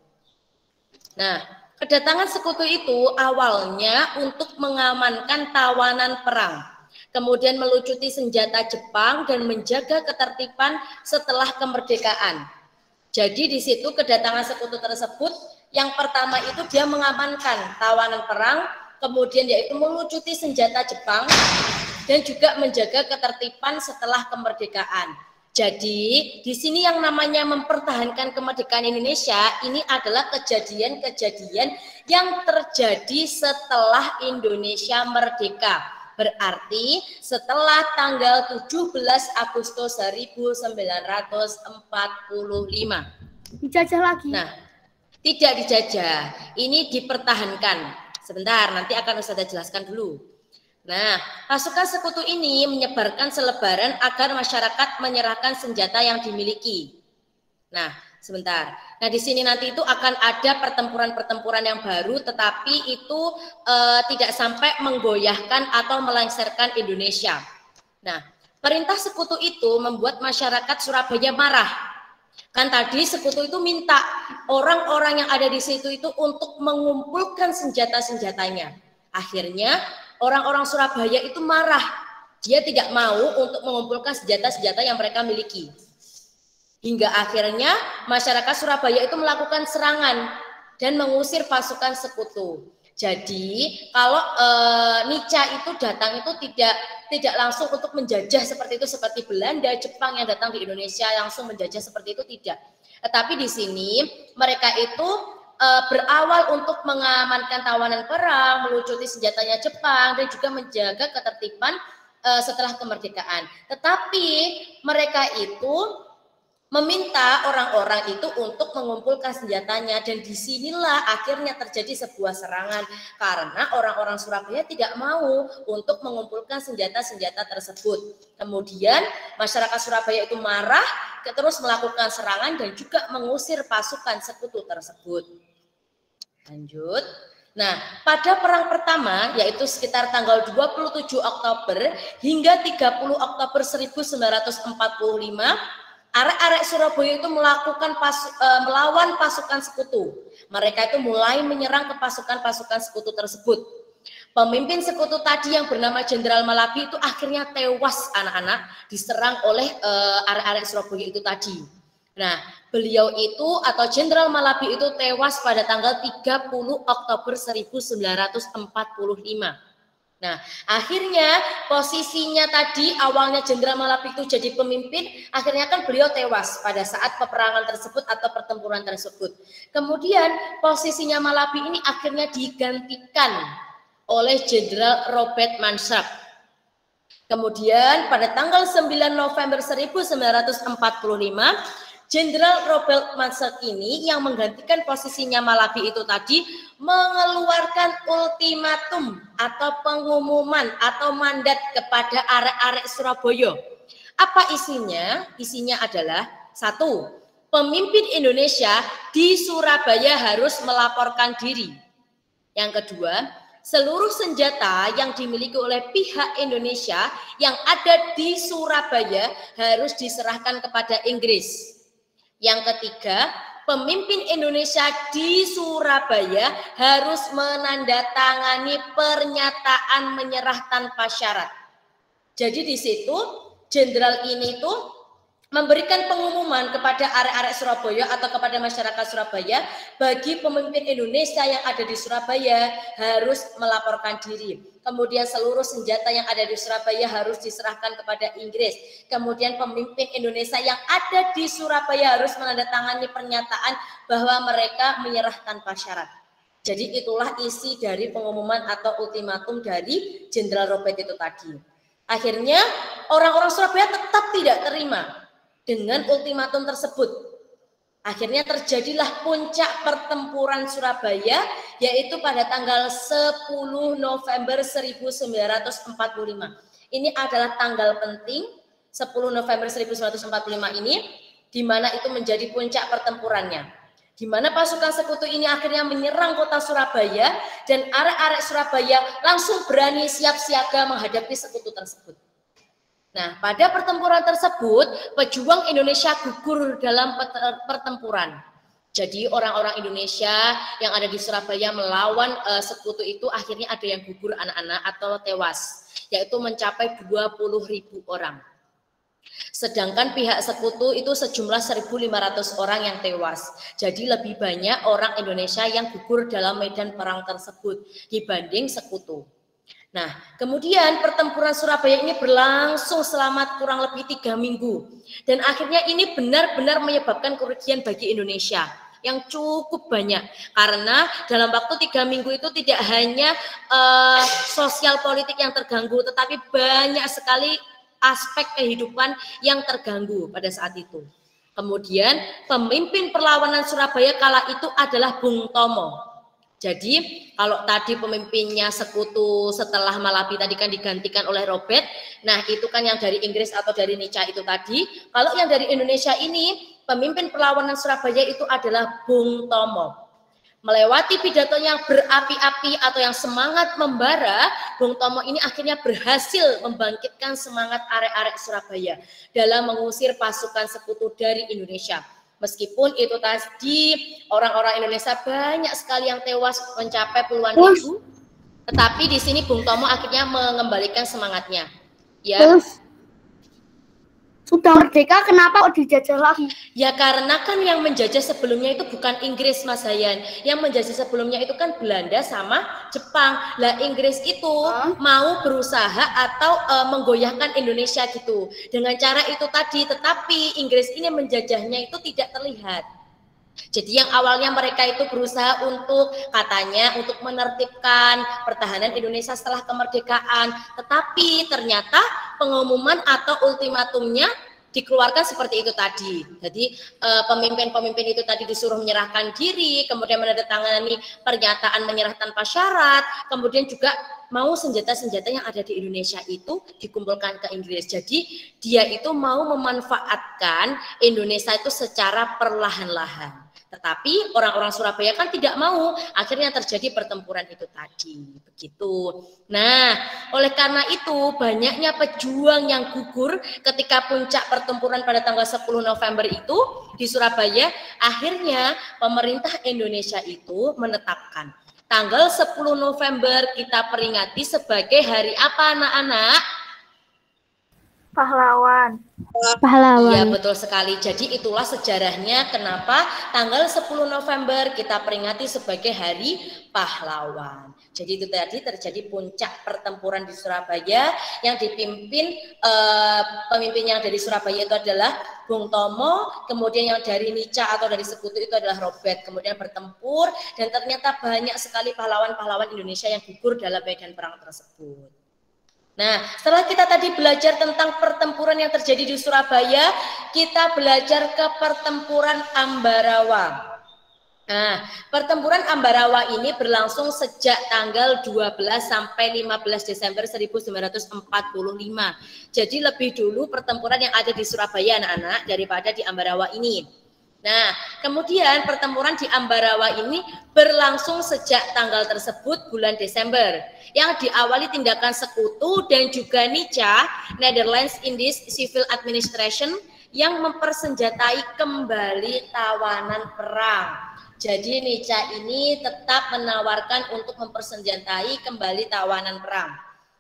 Nah, kedatangan sekutu itu awalnya untuk mengamankan tawanan perang, kemudian melucuti senjata Jepang dan menjaga ketertiban setelah kemerdekaan. Jadi di situ kedatangan sekutu tersebut yang pertama itu dia mengamankan tawanan perang, kemudian yaitu melucuti senjata Jepang dan juga menjaga ketertiban setelah kemerdekaan. Jadi di sini yang namanya mempertahankan kemerdekaan Indonesia ini adalah kejadian-kejadian yang terjadi setelah Indonesia merdeka. Berarti setelah tanggal 17 Agustus 1945. Dijajah lagi? Nah, tidak dijajah. Ini dipertahankan. Sebentar, nanti akan Ustazah jelaskan dulu. Nah, pasukan sekutu ini menyebarkan selebaran agar masyarakat menyerahkan senjata yang dimiliki. Nah, sebentar. Nah, di sini nanti itu akan ada pertempuran-pertempuran yang baru, tetapi itu tidak sampai menggoyahkan atau melengsarkan Indonesia. Nah, perintah sekutu itu membuat masyarakat Surabaya marah. Kan tadi sekutu itu minta orang-orang yang ada di situ itu untuk mengumpulkan senjata-senjatanya. Akhirnya orang-orang Surabaya itu marah. Dia tidak mau untuk mengumpulkan senjata-senjata yang mereka miliki. Hingga akhirnya masyarakat Surabaya itu melakukan serangan dan mengusir pasukan sekutu. Jadi kalau Nica itu datang itu tidak langsung untuk menjajah seperti itu, seperti Belanda, Jepang yang datang di Indonesia langsung menjajah seperti itu, tidak. Tetapi di sini mereka itu berawal untuk mengamankan tawanan perang, melucuti senjatanya Jepang, dan juga menjaga ketertiban setelah kemerdekaan. Tetapi mereka itu meminta orang-orang itu untuk mengumpulkan senjatanya, dan disinilah akhirnya terjadi sebuah serangan karena orang-orang Surabaya tidak mau untuk mengumpulkan senjata-senjata tersebut. Kemudian masyarakat Surabaya itu marah, terus melakukan serangan dan juga mengusir pasukan sekutu tersebut. Lanjut. Nah, pada perang pertama yaitu sekitar tanggal 27 Oktober hingga 30 Oktober 1945, arek-arek Surabaya itu melawan pasukan sekutu. Mereka itu mulai menyerang ke pasukan-pasukan sekutu tersebut. Pemimpin sekutu tadi yang bernama Jenderal Malabi itu akhirnya tewas, anak-anak, diserang oleh arek-arek Surabaya itu tadi. Nah, beliau itu atau Jenderal Malabi itu tewas pada tanggal 30 Oktober 1945. Nah, akhirnya posisinya tadi awalnya Jenderal Malabi itu jadi pemimpin, akhirnya kan beliau tewas pada saat peperangan tersebut atau pertempuran tersebut. Kemudian posisinya Malabi ini akhirnya digantikan oleh Jenderal Robert Mansart. Kemudian pada tanggal 9 November 1945, Jenderal Robert Mansart ini yang menggantikan posisinya Malabi itu tadi mengeluarkan ultimatum atau pengumuman atau mandat kepada arek-arek Surabaya. Apa isinya? Isinya adalah 1. Pemimpin Indonesia di Surabaya harus melaporkan diri. Yang kedua, seluruh senjata yang dimiliki oleh pihak Indonesia yang ada di Surabaya harus diserahkan kepada Inggris. Yang ketiga, pemimpin Indonesia di Surabaya harus menandatangani pernyataan menyerah tanpa syarat. Jadi di situ jenderal ini tuh memberikan pengumuman kepada arek-arek Surabaya atau kepada masyarakat Surabaya, bagi pemimpin Indonesia yang ada di Surabaya harus melaporkan diri. Kemudian seluruh senjata yang ada di Surabaya harus diserahkan kepada Inggris. Kemudian pemimpin Indonesia yang ada di Surabaya harus menandatangani pernyataan bahwa mereka menyerah tanpa syarat. Jadi itulah isi dari pengumuman atau ultimatum dari Jenderal Robert itu tadi. Akhirnya orang-orang Surabaya tetap tidak terima dengan ultimatum tersebut. Akhirnya terjadilah puncak pertempuran Surabaya, yaitu pada tanggal 10 November 1945. Ini adalah tanggal penting, 10 November 1945 ini, di mana itu menjadi puncak pertempurannya. Di mana pasukan sekutu ini akhirnya menyerang kota Surabaya, dan arek-arek Surabaya langsung berani siap siaga menghadapi sekutu tersebut. Nah, pada pertempuran tersebut, pejuang Indonesia gugur dalam pertempuran. Jadi orang-orang Indonesia yang ada di Surabaya melawan sekutu itu akhirnya ada yang gugur, anak-anak, atau tewas, yaitu mencapai 20.000 orang. Sedangkan pihak sekutu itu sejumlah 1.500 orang yang tewas. Jadi lebih banyak orang Indonesia yang gugur dalam medan perang tersebut dibanding sekutu. Nah, kemudian pertempuran Surabaya ini berlangsung selama kurang lebih 3 minggu. Dan akhirnya ini benar-benar menyebabkan kerugian bagi Indonesia yang cukup banyak. Karena dalam waktu 3 minggu itu tidak hanya sosial politik yang terganggu, tetapi banyak sekali aspek kehidupan yang terganggu pada saat itu. Kemudian pemimpin perlawanan Surabaya kala itu adalah Bung Tomo. Jadi kalau tadi pemimpinnya sekutu setelah Malabi tadi kan digantikan oleh Robert, nah itu kan yang dari Inggris atau dari Nica itu tadi. Kalau yang dari Indonesia ini, pemimpin perlawanan Surabaya itu adalah Bung Tomo. Melewati pidatonya yang berapi-api atau yang semangat membara, Bung Tomo ini akhirnya berhasil membangkitkan semangat arek-arek Surabaya dalam mengusir pasukan sekutu dari Indonesia. Meskipun itu tadi orang-orang Indonesia banyak sekali yang tewas mencapai puluhan ribu, tetapi di sini Bung Tomo akhirnya mengembalikan semangatnya. Ya. Sudah merdeka, kenapa kok dijajah lagi? Ya karena kan yang menjajah sebelumnya itu bukan Inggris, Mas Hayan. Yang menjajah sebelumnya itu kan Belanda sama Jepang. Lah Inggris itu mau berusaha atau menggoyahkan Indonesia gitu. Dengan cara itu tadi, tetapi Inggris ini menjajahnya itu tidak terlihat. Jadi yang awalnya mereka itu berusaha untuk katanya untuk menertibkan pertahanan Indonesia setelah kemerdekaan, tetapi ternyata pengumuman atau ultimatumnya dikeluarkan seperti itu tadi. Jadi pemimpin-pemimpin itu tadi disuruh menyerahkan diri, kemudian menandatangani pernyataan menyerah tanpa syarat, kemudian juga mau senjata-senjata yang ada di Indonesia itu dikumpulkan ke Inggris. Jadi dia itu mau memanfaatkan Indonesia itu secara perlahan-lahan. Tetapi orang-orang Surabaya kan tidak mau, akhirnya terjadi pertempuran itu tadi, begitu. Nah, oleh karena itu banyaknya pejuang yang gugur ketika puncak pertempuran pada tanggal 10 November itu di Surabaya, akhirnya pemerintah Indonesia itu menetapkan tanggal 10 November kita peringati sebagai hari apa anak-anak? Pahlawan. Iya betul sekali. Jadi itulah sejarahnya kenapa tanggal 10 November kita peringati sebagai Hari Pahlawan. Jadi itu tadi terjadi puncak pertempuran di Surabaya yang dipimpin pemimpin yang dari Surabaya itu adalah Bung Tomo, kemudian yang dari Nica atau dari Sekutu itu adalah Robert. Kemudian bertempur dan ternyata banyak sekali pahlawan-pahlawan Indonesia yang gugur dalam medan perang tersebut. Nah, setelah kita tadi belajar tentang pertempuran yang terjadi di Surabaya, kita belajar ke pertempuran Ambarawa. Nah, pertempuran Ambarawa ini berlangsung sejak tanggal 12 sampai 15 Desember 1945. Jadi lebih dulu pertempuran yang ada di Surabaya anak-anak daripada di Ambarawa ini. Nah, kemudian pertempuran di Ambarawa ini berlangsung sejak tanggal tersebut bulan Desember yang diawali tindakan Sekutu dan juga Nica, Netherlands Indies Civil Administration yang mempersenjatai kembali tawanan perang. Jadi Nica ini tetap menawarkan untuk mempersenjatai kembali tawanan perang.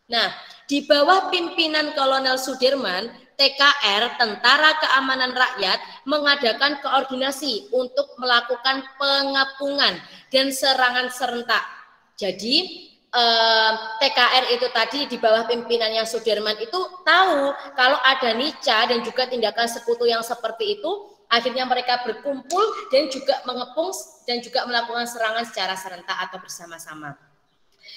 Nah, di bawah pimpinan Kolonel Sudirman, TKR, Tentara Keamanan Rakyat, mengadakan koordinasi untuk melakukan pengepungan dan serangan serentak. Jadi TKR itu tadi di bawah pimpinannya Sudirman itu tahu kalau ada Nica dan juga tindakan Sekutu yang seperti itu, akhirnya mereka berkumpul dan juga mengepung dan juga melakukan serangan secara serentak atau bersama-sama.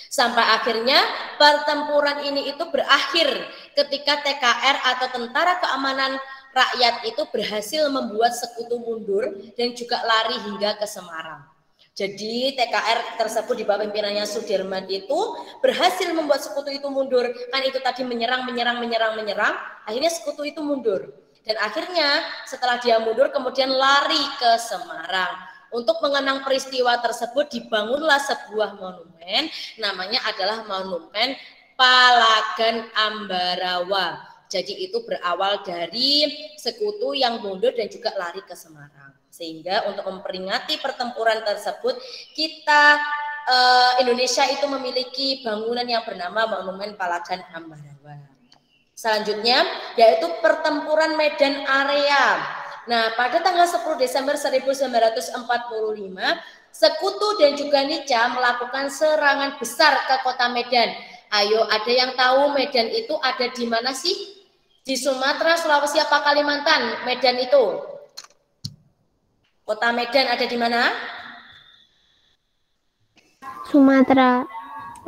Sampai akhirnya pertempuran ini itu berakhir ketika TKR atau Tentara Keamanan Rakyat itu berhasil membuat Sekutu mundur dan juga lari hingga ke Semarang. Jadi TKR tersebut di bawah pimpinannya Sudirman itu berhasil membuat Sekutu itu mundur. Kan itu tadi menyerang, akhirnya Sekutu itu mundur. Dan akhirnya setelah dia mundur kemudian lari ke Semarang. Untuk mengenang peristiwa tersebut dibangunlah sebuah monumen, namanya adalah Monumen Palagan Ambarawa. Jadi itu berawal dari Sekutu yang mundur dan juga lari ke Semarang. Sehingga untuk memperingati pertempuran tersebut, kita Indonesia itu memiliki bangunan yang bernama Monumen Palagan Ambarawa. Selanjutnya yaitu pertempuran Medan Area. Nah, pada tanggal 10 Desember 1945, Sekutu dan juga Nica melakukan serangan besar ke kota Medan. Ayo, ada yang tahu Medan itu ada di mana sih? Di Sumatera, Sulawesi, apa Kalimantan? Medan itu. Kota Medan ada di mana? Sumatera.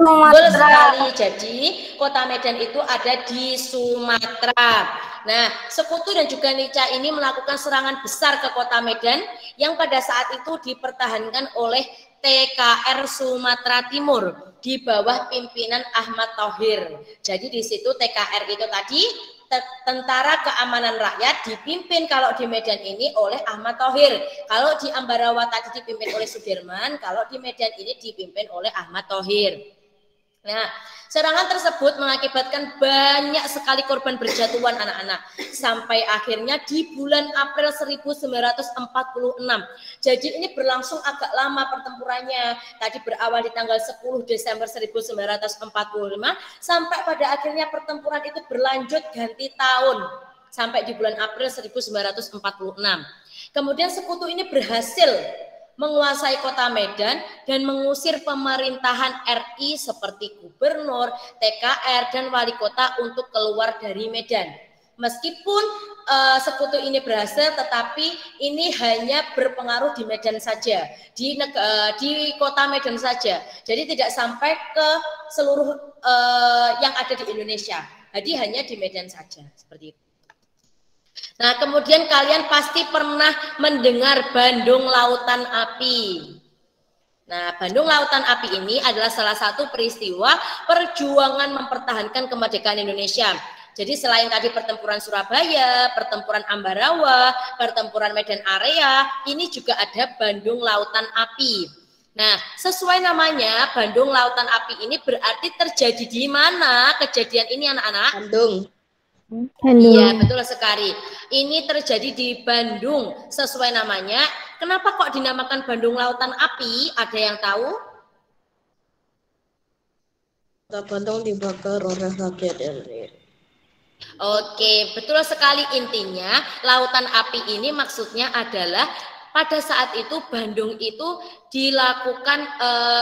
Betul sekali. Jadi kota Medan itu ada di Sumatera. Nah, Sekutu dan juga Nica ini melakukan serangan besar ke kota Medan yang pada saat itu dipertahankan oleh TKR Sumatera Timur di bawah pimpinan Ahmad Thohir. Jadi di situ TKR itu tadi Tentara Keamanan Rakyat dipimpin kalau di Medan ini oleh Ahmad Thohir. Kalau di Ambarawa tadi dipimpin oleh Sudirman, kalau di Medan ini dipimpin oleh Ahmad Thohir. Nah, serangan tersebut mengakibatkan banyak sekali korban berjatuhan anak-anak sampai akhirnya di bulan April 1946. Jadi ini berlangsung agak lama pertempurannya. Tadi berawal di tanggal 10 Desember 1945 sampai pada akhirnya pertempuran itu berlanjut ganti tahun. sampai di bulan April 1946. Kemudian sekutu ini berhasil menguasai kota Medan dan mengusir pemerintahan RI seperti gubernur, TKR, dan wali kota untuk keluar dari Medan. Meskipun sekutu ini berhasil, tetapi ini hanya berpengaruh di Medan saja, di kota Medan saja. Jadi tidak sampai ke seluruh yang ada di Indonesia. Jadi hanya di Medan saja, seperti itu. Nah, kemudian kalian pasti pernah mendengar Bandung Lautan Api. Nah, Bandung Lautan Api ini adalah salah satu peristiwa perjuangan mempertahankan kemerdekaan Indonesia. Jadi selain tadi pertempuran Surabaya, pertempuran Ambarawa, pertempuran Medan Area, ini juga ada Bandung Lautan Api. Nah, sesuai namanya, Bandung Lautan Api ini berarti terjadi di mana kejadian ini, anak-anak? Bandung. Iya, betul sekali. Ini terjadi di Bandung sesuai namanya. Kenapa kok dinamakan Bandung Lautan Api? Ada yang tahu? Bandung dibakar oleh rakyat RI. Oke, betul sekali. Intinya lautan api ini maksudnya adalah pada saat itu Bandung itu dilakukan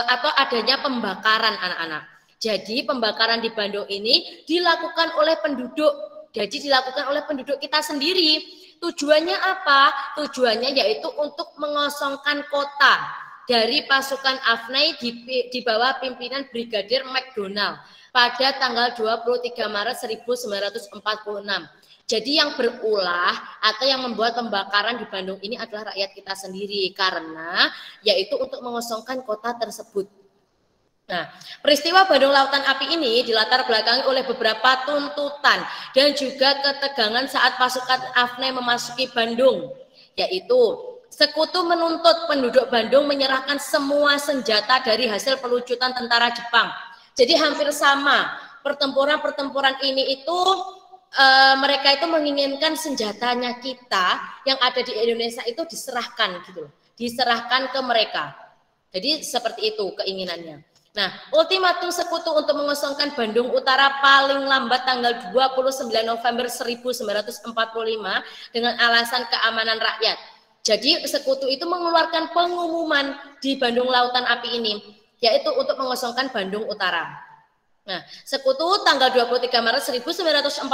atau adanya pembakaran, anak-anak. Jadi pembakaran di Bandung ini dilakukan oleh penduduk. Jadi dilakukan oleh penduduk kita sendiri. Tujuannya apa? Tujuannya yaitu untuk mengosongkan kota dari pasukan AFNI di bawah pimpinan Brigadir McDonald pada tanggal 23 Maret 1946. Jadi yang berulah atau yang membuat pembakaran di Bandung ini adalah rakyat kita sendiri, karena yaitu untuk mengosongkan kota tersebut. Nah, peristiwa Bandung Lautan Api ini dilatar belakangi oleh beberapa tuntutan dan juga ketegangan saat pasukan AFNI memasuki Bandung, yaitu sekutu menuntut penduduk Bandung menyerahkan semua senjata dari hasil pelucutan tentara Jepang. Jadi hampir sama, pertempuran ini itu mereka itu menginginkan senjatanya kita yang ada di Indonesia itu diserahkan gitu loh, diserahkan ke mereka. Jadi seperti itu keinginannya. Nah, ultimatum sekutu untuk mengosongkan Bandung Utara paling lambat tanggal 29 November 1945 dengan alasan keamanan rakyat. Jadi sekutu itu mengeluarkan pengumuman di Bandung Lautan Api ini, yaitu untuk mengosongkan Bandung Utara. Nah, sekutu tanggal 23 Maret 1946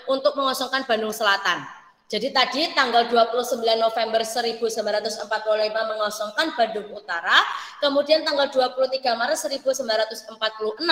untuk mengosongkan Bandung Selatan. Jadi tadi tanggal 29 November 1945 mengosongkan Bandung Utara, kemudian tanggal 23 Maret 1946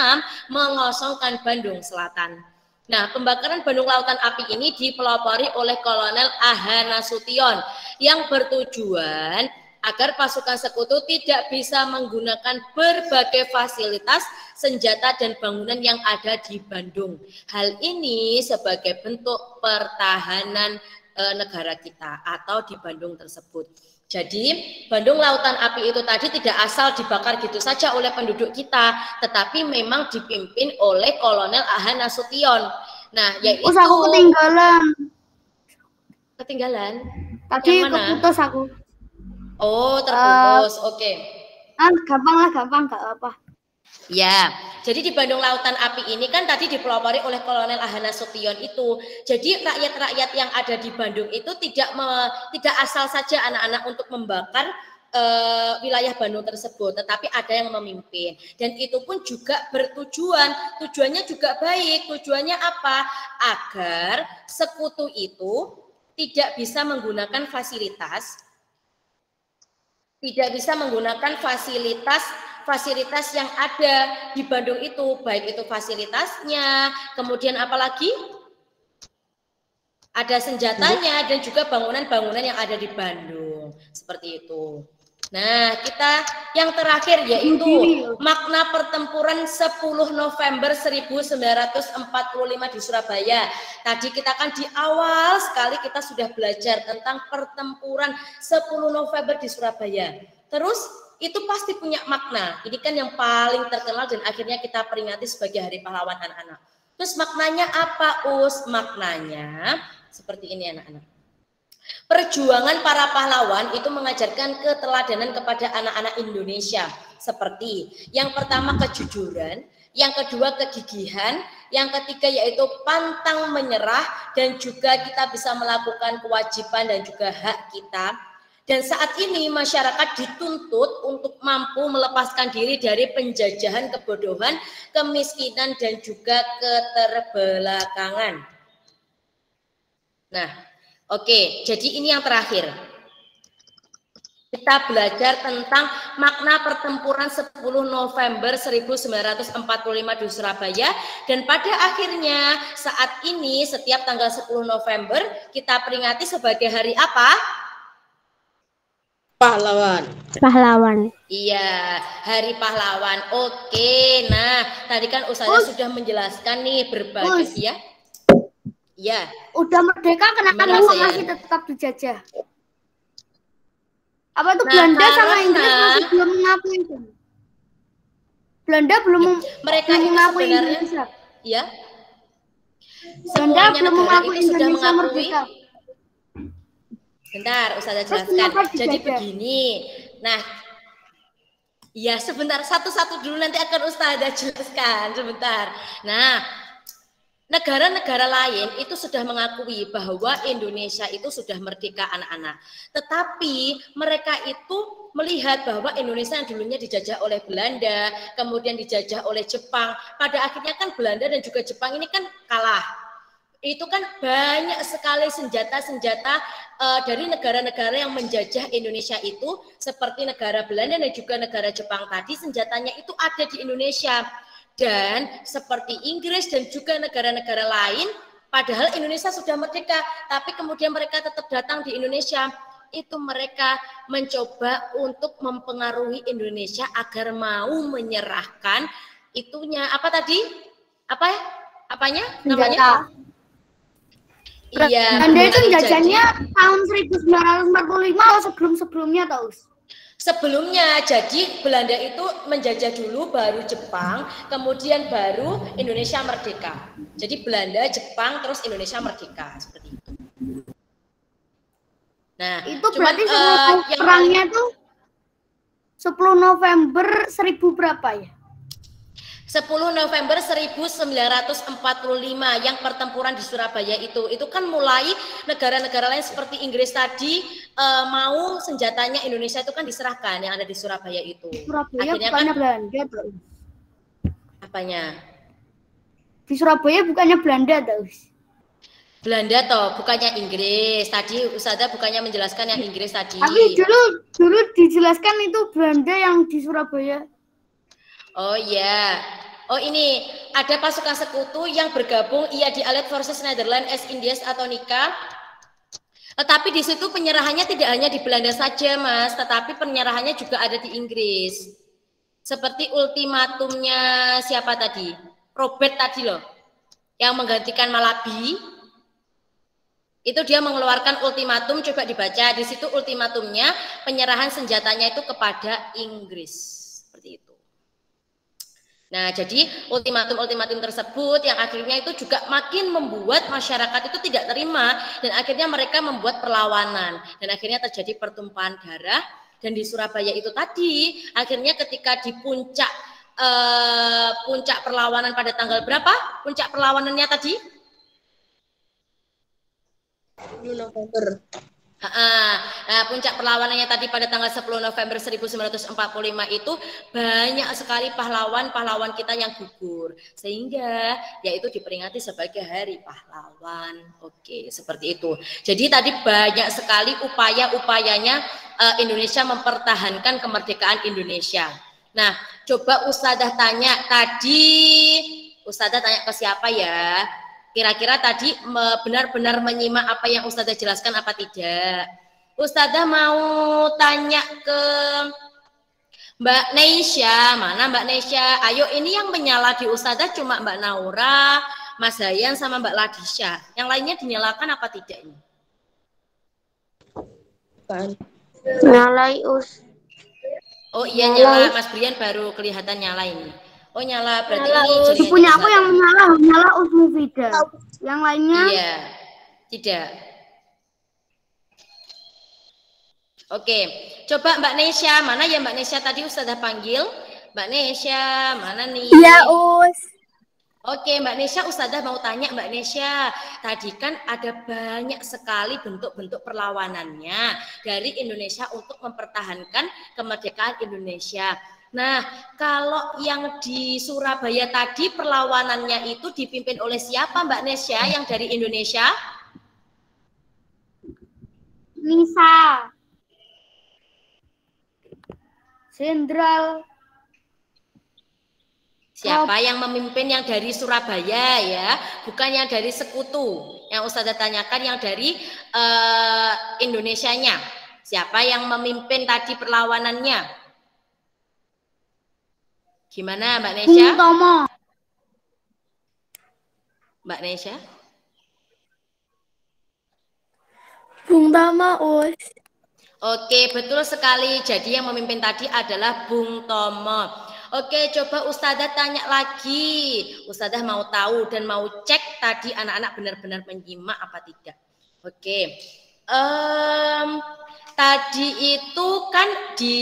mengosongkan Bandung Selatan. Nah, pembakaran Bandung Lautan Api ini dipelopori oleh Kolonel A.H. Nasution yang bertujuan agar pasukan sekutu tidak bisa menggunakan berbagai fasilitas, senjata, dan bangunan yang ada di Bandung. Hal ini sebagai bentuk pertahanan negara kita atau di Bandung tersebut. Jadi Bandung Lautan Api itu tadi tidak asal dibakar gitu saja oleh penduduk kita, tetapi memang dipimpin oleh Kolonel A.H. Nasution. Nah, yaitu aku ketinggalan. Ketinggalan? Tadi keputus aku. Oh, terputus. Oke. Gampang, nggak apa. Ya, jadi di Bandung Lautan Api ini kan tadi dipelopori oleh Kolonel A.H. Nasution itu. Jadi rakyat-rakyat yang ada di Bandung itu tidak asal saja anak-anak untuk membakar wilayah Bandung tersebut, tetapi ada yang memimpin. Dan itu pun juga tujuannya juga baik. Tujuannya apa? Agar sekutu itu tidak bisa menggunakan fasilitas yang ada di Bandung itu, baik itu fasilitasnya, kemudian apalagi ada senjatanya dan juga bangunan-bangunan yang ada di Bandung, seperti itu. Nah, kita yang terakhir yaitu makna pertempuran 10 November 1945 di Surabaya. Tadi kita kan di awal sekali kita sudah belajar tentang pertempuran 10 November di Surabaya. Terus itu pasti punya makna. Ini kan yang paling terkenal dan akhirnya kita peringati sebagai Hari Pahlawan anak-anak. Terus maknanya apa, Us? Maknanya seperti ini anak-anak. Perjuangan para pahlawan itu mengajarkan keteladanan kepada anak-anak Indonesia. Seperti yang pertama kejujuran, yang kedua kegigihan, Yang ketiga yaitu pantang menyerah, dan juga kita bisa melakukan kewajiban dan juga hak kita. Dan saat ini masyarakat dituntut untuk mampu melepaskan diri dari penjajahan, kebodohan, kemiskinan, dan juga keterbelakangan. Nah, oke, jadi ini yang terakhir. Kita belajar tentang makna pertempuran 10 November 1945 di Surabaya. Dan pada akhirnya saat ini setiap tanggal 10 November kita peringati sebagai hari apa? Pahlawan. Pahlawan. Iya, Hari Pahlawan. Oke, nah tadi kan Ustazah sudah menjelaskan nih berbagai ya. Iya. Udah merdeka kenapa masih tetap dijajah? Apa itu Belanda sama Inggris masih belum mengakui itu? Belanda belum mereka mengakui Indonesia. Ya. Belanda belum mengakui Indonesia merdeka. Bentar, Ustazah jelaskan. Jadi begini. Nah, ya sebentar, satu-satu dulu nanti akan Ustazah jelaskan sebentar. Nah, negara-negara lain itu sudah mengakui bahwa Indonesia itu sudah merdeka anak-anak. Tetapi mereka itu melihat bahwa Indonesia yang dulunya dijajah oleh Belanda, kemudian dijajah oleh Jepang. Pada akhirnya kan Belanda dan juga Jepang ini kan kalah. Itu kan banyak sekali senjata-senjata dari negara-negara yang menjajah Indonesia itu, seperti negara Belanda dan juga negara Jepang tadi, senjatanya itu ada di Indonesia. Dan seperti Inggris dan juga negara-negara lain, padahal Indonesia sudah merdeka, tapi kemudian mereka tetap datang di Indonesia. Itu mereka mencoba untuk mempengaruhi Indonesia agar mau menyerahkan itunya. Apa tadi? Apa ya? Apanya? Namanya? Iya. Belanda itu jajahnya tahun 1945 atau sebelum-sebelumnya tahu? Sebelumnya, jadi Belanda itu menjajah dulu, baru Jepang, kemudian baru Indonesia merdeka. Jadi Belanda, Jepang, terus Indonesia merdeka, seperti itu. Nah, itu berarti perangnya itu 10 November 1000 berapa ya? 10 November 1945 yang pertempuran di Surabaya itu kan mulai negara-negara lain seperti Inggris tadi mau senjatanya Indonesia itu kan diserahkan yang ada di Surabaya itu. Surabaya akhirnya bukannya kan Belanda tuh. Apanya? Di Surabaya bukannya Belanda tuh. Belanda toh, bukannya Inggris. Tadi Ustazah bukannya menjelaskan yang Inggris tadi. Tapi dulu dijelaskan itu Belanda yang di Surabaya. Oh iya. Oh ini ada pasukan sekutu yang bergabung di Allied Forces Netherlands, East Indies atau NICA. Tetapi di situ penyerahannya tidak hanya di Belanda saja, Mas, tetapi penyerahannya juga ada di Inggris. Seperti ultimatumnya siapa tadi? Robert tadi loh. Yang menggantikan Malabi. Itu dia mengeluarkan ultimatum, coba dibaca. Di situ ultimatumnya penyerahan senjatanya itu kepada Inggris. Seperti itu. Nah, jadi ultimatum-ultimatum tersebut yang akhirnya itu juga makin membuat masyarakat itu tidak terima dan akhirnya mereka membuat perlawanan dan akhirnya terjadi pertumpahan darah. Dan di Surabaya itu tadi akhirnya ketika di puncak perlawanan pada tanggal berapa? Puncak perlawanannya tadi? 10 November. Nah, puncak perlawanannya tadi pada tanggal 10 November 1945 itu banyak sekali pahlawan-pahlawan kita yang gugur sehingga yaitu diperingati sebagai Hari Pahlawan. Oke, seperti itu. Jadi tadi banyak sekali upaya-upayanya Indonesia mempertahankan kemerdekaan Indonesia. Nah, coba Ustazah tanya tadi, Ustazah tanya ke siapa ya? Kira-kira tadi benar-benar menyimak apa yang Ustazah jelaskan apa tidak? Ustazah mau tanya ke Mbak Neisha. Mana Mbak Neisha? Ayo, ini yang menyala di Ustazah cuma Mbak Naura, Mas Hayan sama Mbak Ladisha. Yang lainnya dinyalakan apa tidak ini? Kan. Nyalai Us. Oh iya nyala, Mas Brian baru kelihatan nyala ini. Oh nyala, berarti ini jaringannya punya aku yang menyala Usmufida. Yang lainnya? Iya, tidak. Oke, coba Mbak Nesya, mana ya Mbak Nesya tadi Ustazah panggil? Mbak Nesya, mana nih? Iya, Us. Oke, Mbak Nesya, Ustazah mau tanya Mbak Nesya, tadi kan ada banyak sekali bentuk-bentuk perlawanannya dari Indonesia untuk mempertahankan kemerdekaan Indonesia. Nah, kalau yang di Surabaya tadi perlawanannya itu dipimpin oleh siapa Mbak Nesya yang dari Indonesia? Nisa. Jenderal. Siapa yang memimpin yang dari Surabaya ya, bukan yang dari sekutu. Yang Ustazah tanyakan yang dari Indonesianya. Siapa yang memimpin tadi perlawanannya? Gimana Mbak Nesya? Bung Tomo. Mbak Nesya? Bung Tomo, Us. Oke, betul sekali. Jadi yang memimpin tadi adalah Bung Tomo. Oke, coba Ustazah tanya lagi. Ustazah mau tahu dan mau cek tadi anak-anak benar-benar menyimak apa tidak. Oke. Tadi itu kan di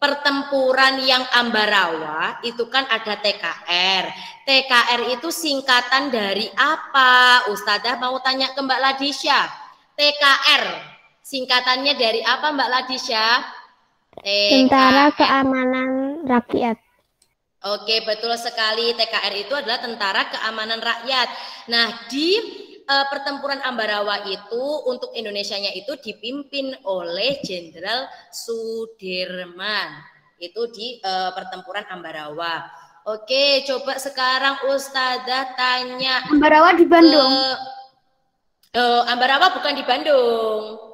pertempuran yang Ambarawa itu kan ada TKR. TKR itu singkatan dari apa? Ustazah mau tanya ke Mbak Ladisya. TKR singkatannya dari apa Mbak Ladisya? Tentara Keamanan Rakyat. Oke, betul sekali. TKR itu adalah Tentara Keamanan Rakyat. Nah, di pertempuran Ambarawa itu untuk Indonesianya itu dipimpin oleh Jenderal Sudirman. Itu di pertempuran Ambarawa. Oke, coba sekarang Ustazah tanya. Ambarawa di Bandung. Ambarawa bukan di Bandung.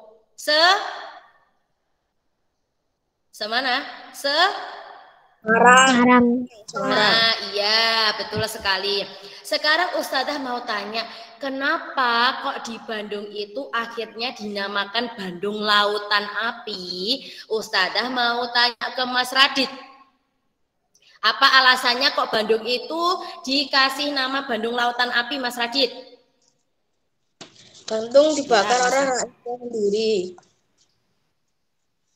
Semana? Semarang. Nah, iya, betul sekali. Sekarang Ustazah mau tanya, kenapa kok di Bandung itu akhirnya dinamakan Bandung Lautan Api? Ustazah mau tanya ke Mas Radit. Apa alasannya kok Bandung itu dikasih nama Bandung Lautan Api, Mas Radit? Bandung dibakar orang rakyatnya sendiri.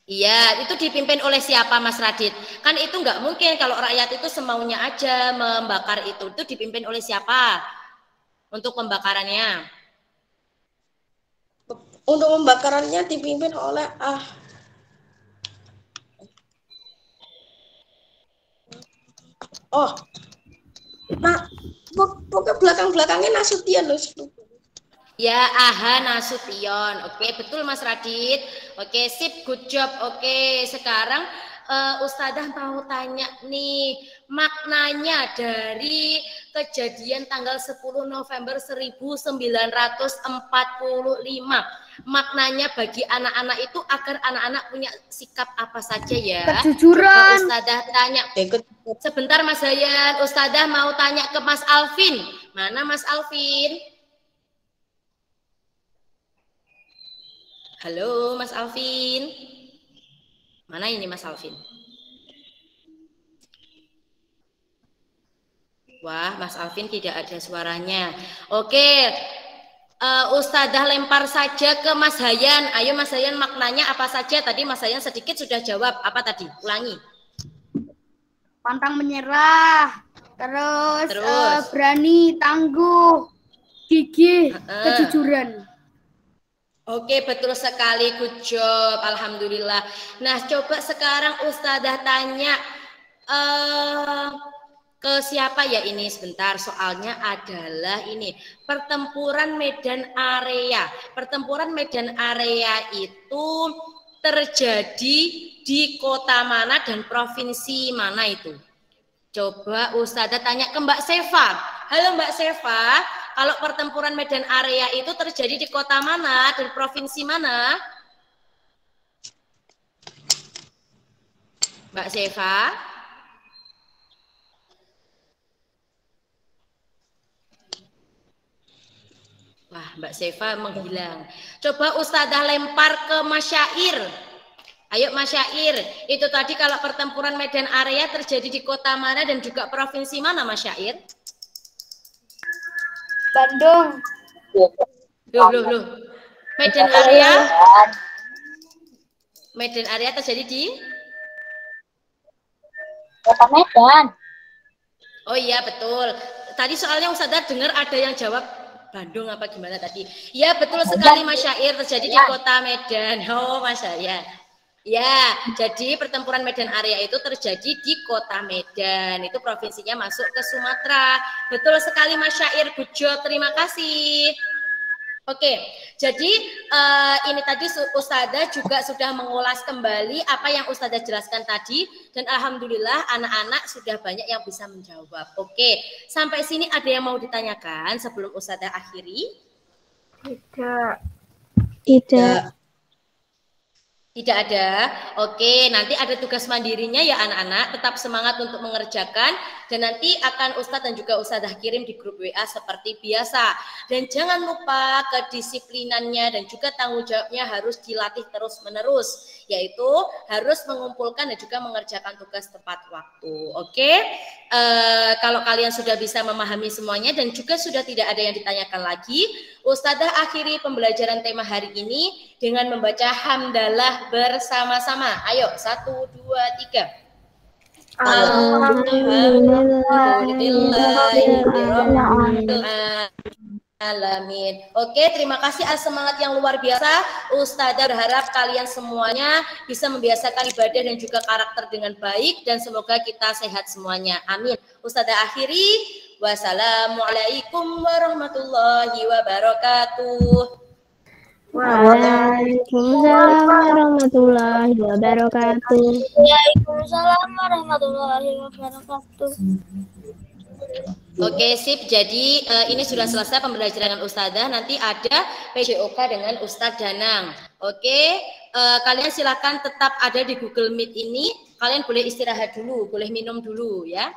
Iya, itu dipimpin oleh siapa Mas Radit? Kan itu nggak mungkin kalau rakyat itu semaunya aja membakar itu. Itu dipimpin oleh siapa untuk pembakarannya? Untuk pembakarannya dipimpin oleh pokoknya belakang-belakangnya Nasution loh. Ya, Aha Nasution. Oke, betul Mas Radit. Oke, sip, good job. Oke, sekarang Ustazah mau tanya nih, maknanya dari kejadian tanggal 10 November 1945. Maknanya bagi anak-anak itu agar anak-anak punya sikap apa saja ya? Kejujuran. Ustazah tanya. Sebentar Mas Hayan, Ustazah mau tanya ke Mas Alvin. Mana Mas Alvin? Halo Mas Alvin. Mana ini Mas Alvin? Wah, Mas Alvin tidak ada suaranya. Oke, Ustazah lempar saja ke Mas Hayan. Ayo Mas Hayan, maknanya apa saja? Tadi Mas Hayan sedikit sudah jawab. Apa tadi? Ulangi. Pantang menyerah. Terus berani, tangguh, gigih, kejujuran. Oke, betul sekali, good job, alhamdulillah. Nah, coba sekarang Ustazah tanya ke siapa ya ini sebentar, soalnya adalah ini pertempuran Medan Area. Pertempuran Medan Area itu terjadi di kota mana dan provinsi mana itu? Coba Ustazah tanya ke Mbak Seva. Halo Mbak Seva. Kalau pertempuran Medan Area itu terjadi di kota mana dan provinsi mana? Mbak Seva? Wah, Mbak Seva menghilang. Coba Ustazah lempar ke Mas Syair. Ayo Mas Syair, itu tadi kalau pertempuran Medan Area terjadi di kota mana dan juga provinsi mana Mas Syair? Bandung. Loh. Medan Area terjadi di Kota Medan. Oh iya betul. tadi soalnya Ustazah dengar ada yang jawab Bandung apa gimana tadi. Ya betul sekali Mas Syair, terjadi di kota Medan. Oh Mas Syair. Ya, jadi pertempuran Medan Area itu terjadi di kota Medan. Itu provinsinya masuk ke Sumatera. Betul sekali Mas Syair, good job, terima kasih. Oke, jadi ini tadi Ustazah juga sudah mengulas kembali apa yang Ustazah jelaskan tadi. Dan Alhamdulillah anak-anak sudah banyak yang bisa menjawab. Oke, sampai sini ada yang mau ditanyakan sebelum Ustazah akhiri? Tidak. Tidak ada. Oke, nanti ada tugas mandirinya ya anak-anak. Tetap semangat untuk mengerjakan. Dan nanti akan Ustadz dan juga Ustadzah kirim di grup WA seperti biasa. Dan jangan lupa kedisiplinannya dan juga tanggung jawabnya harus dilatih terus-menerus. Yaitu harus mengumpulkan dan juga mengerjakan tugas tepat waktu. Oke, kalau kalian sudah bisa memahami semuanya dan juga sudah tidak ada yang ditanyakan lagi, Ustadzah akhiri pembelajaran tema hari ini dengan membaca hamdalah bersama-sama. Ayo, 1, 2, 3. Alhamdulillahirrahmanirrahim. Oke, terima kasih atas semangat yang luar biasa. Ustazah berharap kalian semuanya bisa membiasakan ibadah dan juga karakter dengan baik dan semoga kita sehat semuanya. Amin. Ustazah akhiri. Wassalamualaikum warahmatullahi wabarakatuh. Waalaikumsalam warahmatullahi wabarakatuh. Waalaikumsalam warahmatullahi wabarakatuh. Oke, sip. Jadi ini sudah selesai pembelajaran dengan Ustazah. Nanti ada PJOK dengan Ustadz Danang. Oke, kalian silakan tetap ada di Google Meet ini. Kalian boleh istirahat dulu, boleh minum dulu ya.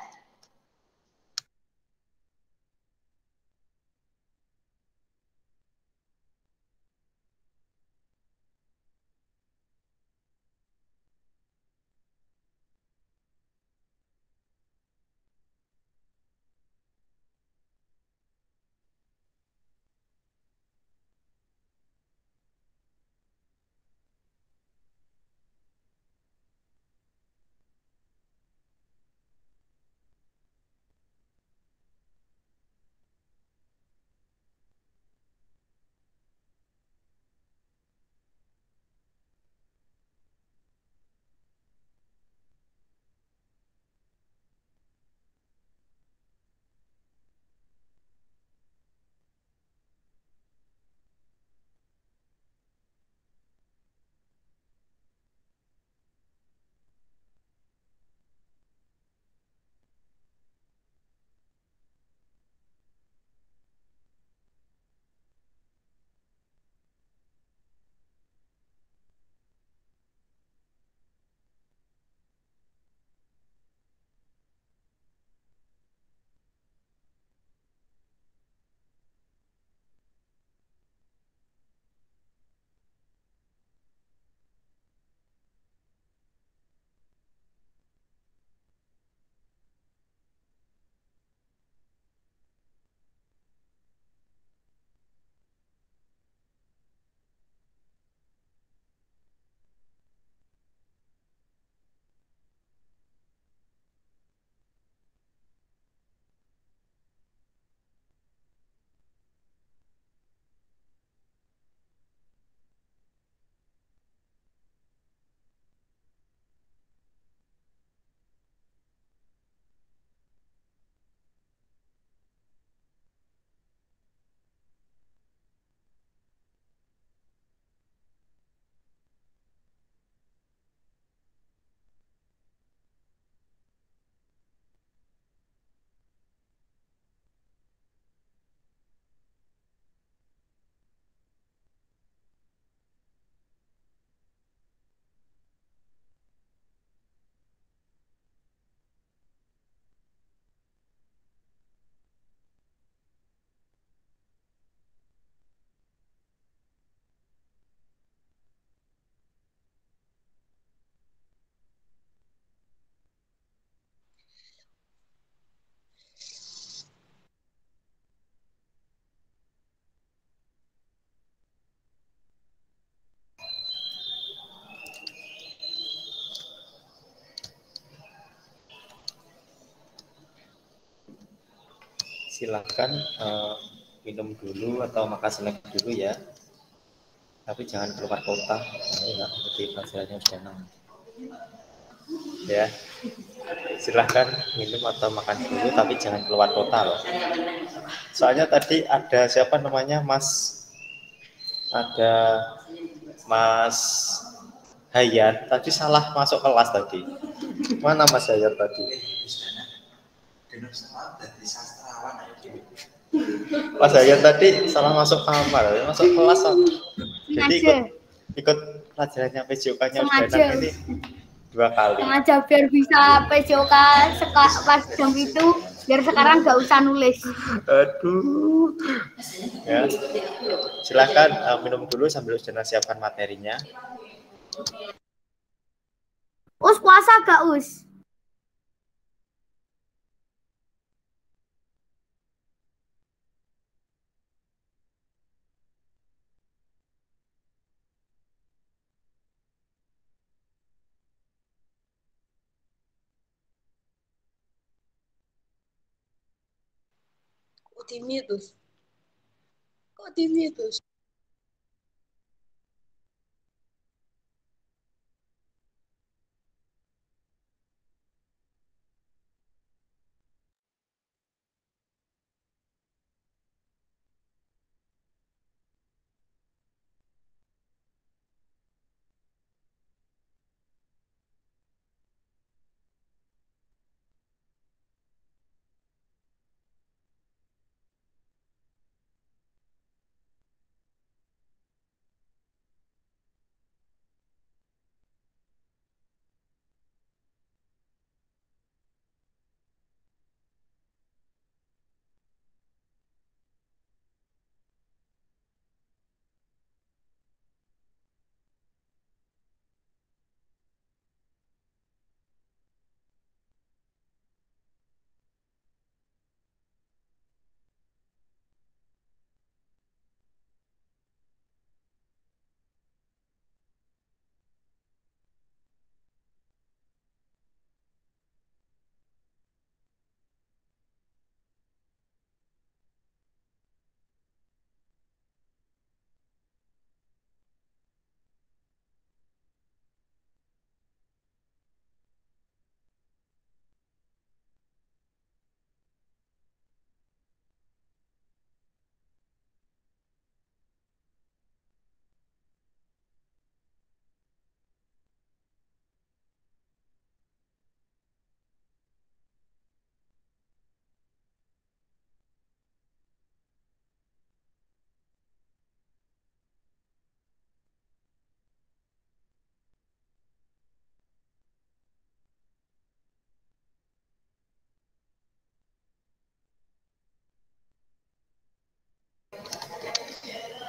Silakan minum dulu atau makan snack dulu ya. Tapi jangan keluar kota. Enggak seperti pelajarannya sudah ya. Silahkan minum atau makan dulu, tapi jangan keluar kota loh. Soalnya tadi ada siapa namanya ada Mas Hayat tadi salah masuk kelas tadi. Mana Mas Hayat tadi? Mas Hayat tadi salah masuk kamar, masuk kelas. Jadi ikut pelajarannya PJOK-nya ini 2 kali. Sengaja biar bisa PJOK pas jam itu, biar sekarang nggak usah nulis. Aduh. Ya. Silakan minum dulu sambil sudah siapkan materinya. Us puasa gak Us? Kok di-mute? Kok di-mute?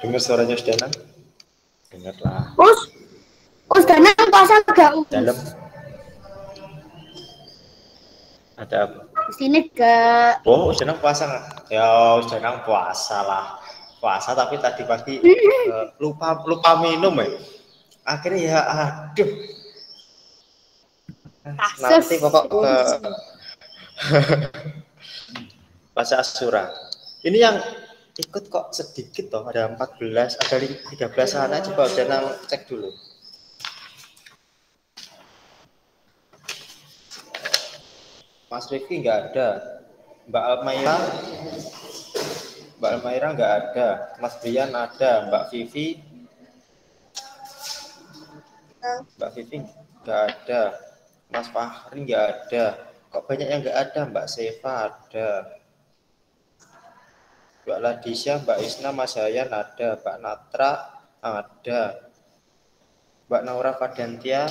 Dengar suaranya Danang? Dengarlah. Us Danang puasa gak Us? Dalam. Ada apa? Sini gak? Oh, Danang puasa nggak? Ya, Danang puasa lah. Puasa tapi tadi pagi lupa minum ya. Akhirnya ya aduh. Nanti pokok ke puasa Asyura. Ini yang ikut kok sedikit toh, ada 14, ada 13 anak, coba Danang cek dulu. Mas Rifki nggak ada, Mbak Almaira nggak ada, Mas Brian ada, Mbak Vivi nggak ada, Mas Fahri nggak ada. Kok banyak yang nggak ada? Mbak Seva ada, Mbak Ladisha, Mbak Isna, Mas Hayan ada, Mbak Natra ada, Mbak Naura Fadantia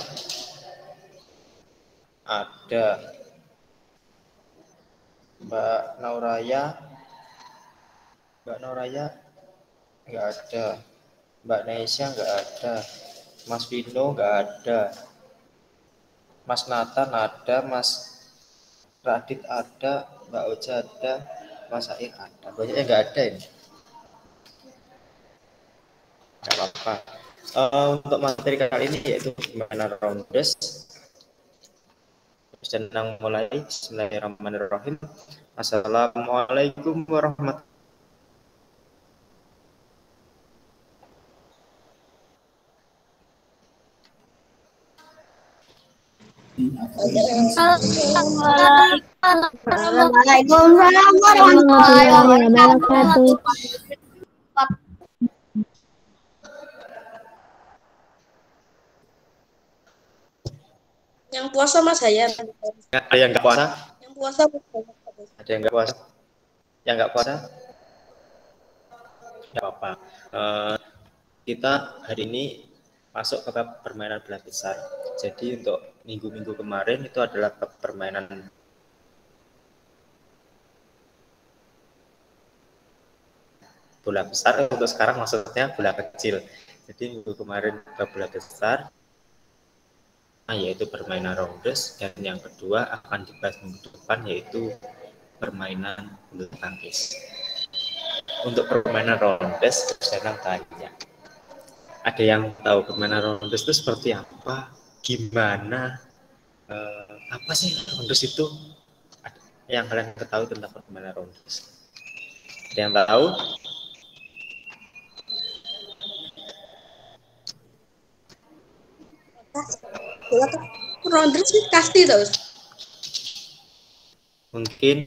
ada, Mbak Nauraya nggak ada, Mbak Naisha nggak ada, Mas Vino nggak ada, Mas Nathan ada, Mas Radit ada, Mbak Oja ada, Mas Air ada. Banyaknya nggak ada ini. Nggak apa-apa. Untuk materi kali ini yaitu gimana rounders. Sedang mulai. Bismillahirrahmanirrahim. Assalamualaikum warahmatullahi Waalaikumsalam warahmatullahi wabarakatuh. Yang puasa Mas Hayan. Ada yang nggak puasa? Yang puasa Ada yang nggak puasa? Yang nggak puasa? Nggak apa-apa. Kita hari ini masuk ke bab permainan bola besar. Jadi untuk minggu-minggu kemarin itu adalah permainan bola besar. Untuk sekarang maksudnya bola kecil. Jadi minggu kemarin bab bola besar, yaitu permainan rondes, dan yang kedua akan dibahas minggu depan yaitu permainan bulu tangkis. Untuk permainan rondes, saya tanya, ada yang tahu permainan rondes itu seperti apa? Gimana? Apa sih rondes itu? Yang kalian ketahui tentang permainan rondes? Ada yang tahu? rondes sih kasti terus. Mungkin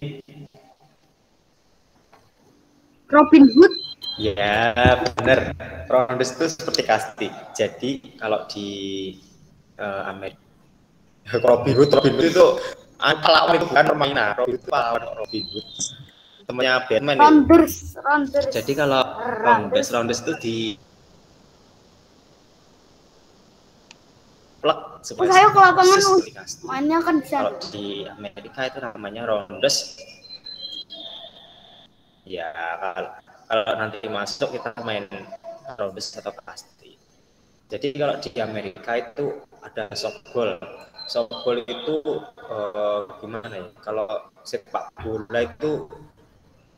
Robin Hood. ya, benar. Rondes itu seperti kasti. Jadi kalau di Amerika, Robin Hood itu pahlawan, itu bukan permainan. Robin Hood itu pahlawan. Robin Hood temannya Batman. Rondes. Jadi kalau rondes itu di plek supaya saya ke lapangan kasti. mainnya kan bisa. Kalau di Amerika itu namanya rondes. Ya, kalau nanti masuk kita main rondes atau kasti. Jadi kalau di Amerika itu ada softball. Softball itu gimana ya? Kalau sepak bola itu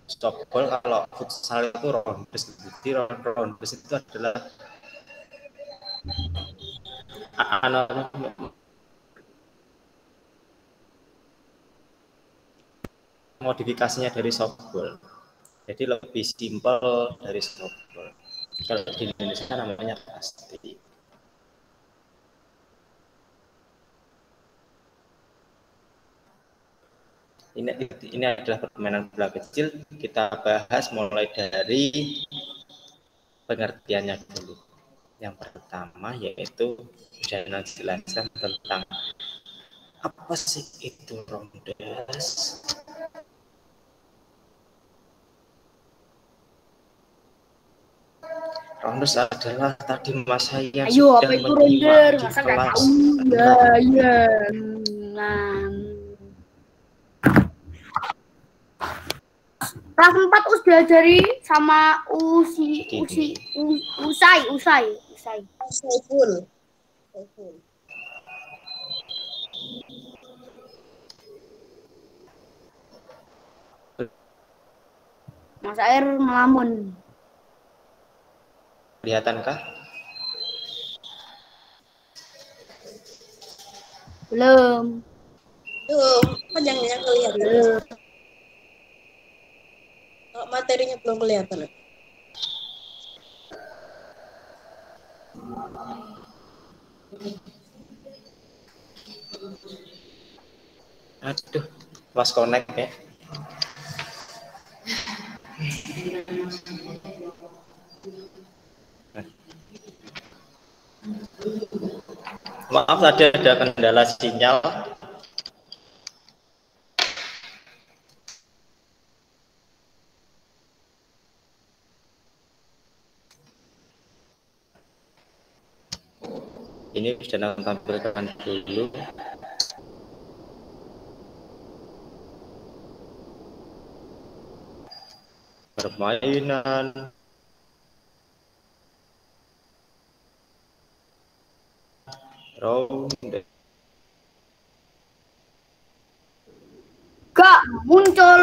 softball, kalau futsal itu rondes. Jadi rondes itu adalah modifikasinya dari softball. Jadi lebih simpel dari softball. Kalau di Indonesia namanya kasti. Ini adalah permainan bola kecil. Kita bahas mulai dari pengertiannya dulu. Yang pertama yaitu sudah jelaskan tentang apa sih itu rondes. Rondes adalah tadi Mas Hayan Ayo, sudah apa itu menyimak di Masa nggak kelas. tahu? Ya. Kelas 4 us diajari sama Usai. Saiful. Mas Air ngelamun. Kelihatankah? Belum. Tuh, panjangnya kelihatan. Belum. Materinya belum kelihatan. Aduh, lost connect ya. Maaf, tadi ada kendala sinyal. Ini sudah tampilkan dulu. Permainan rondes. Gak muncul.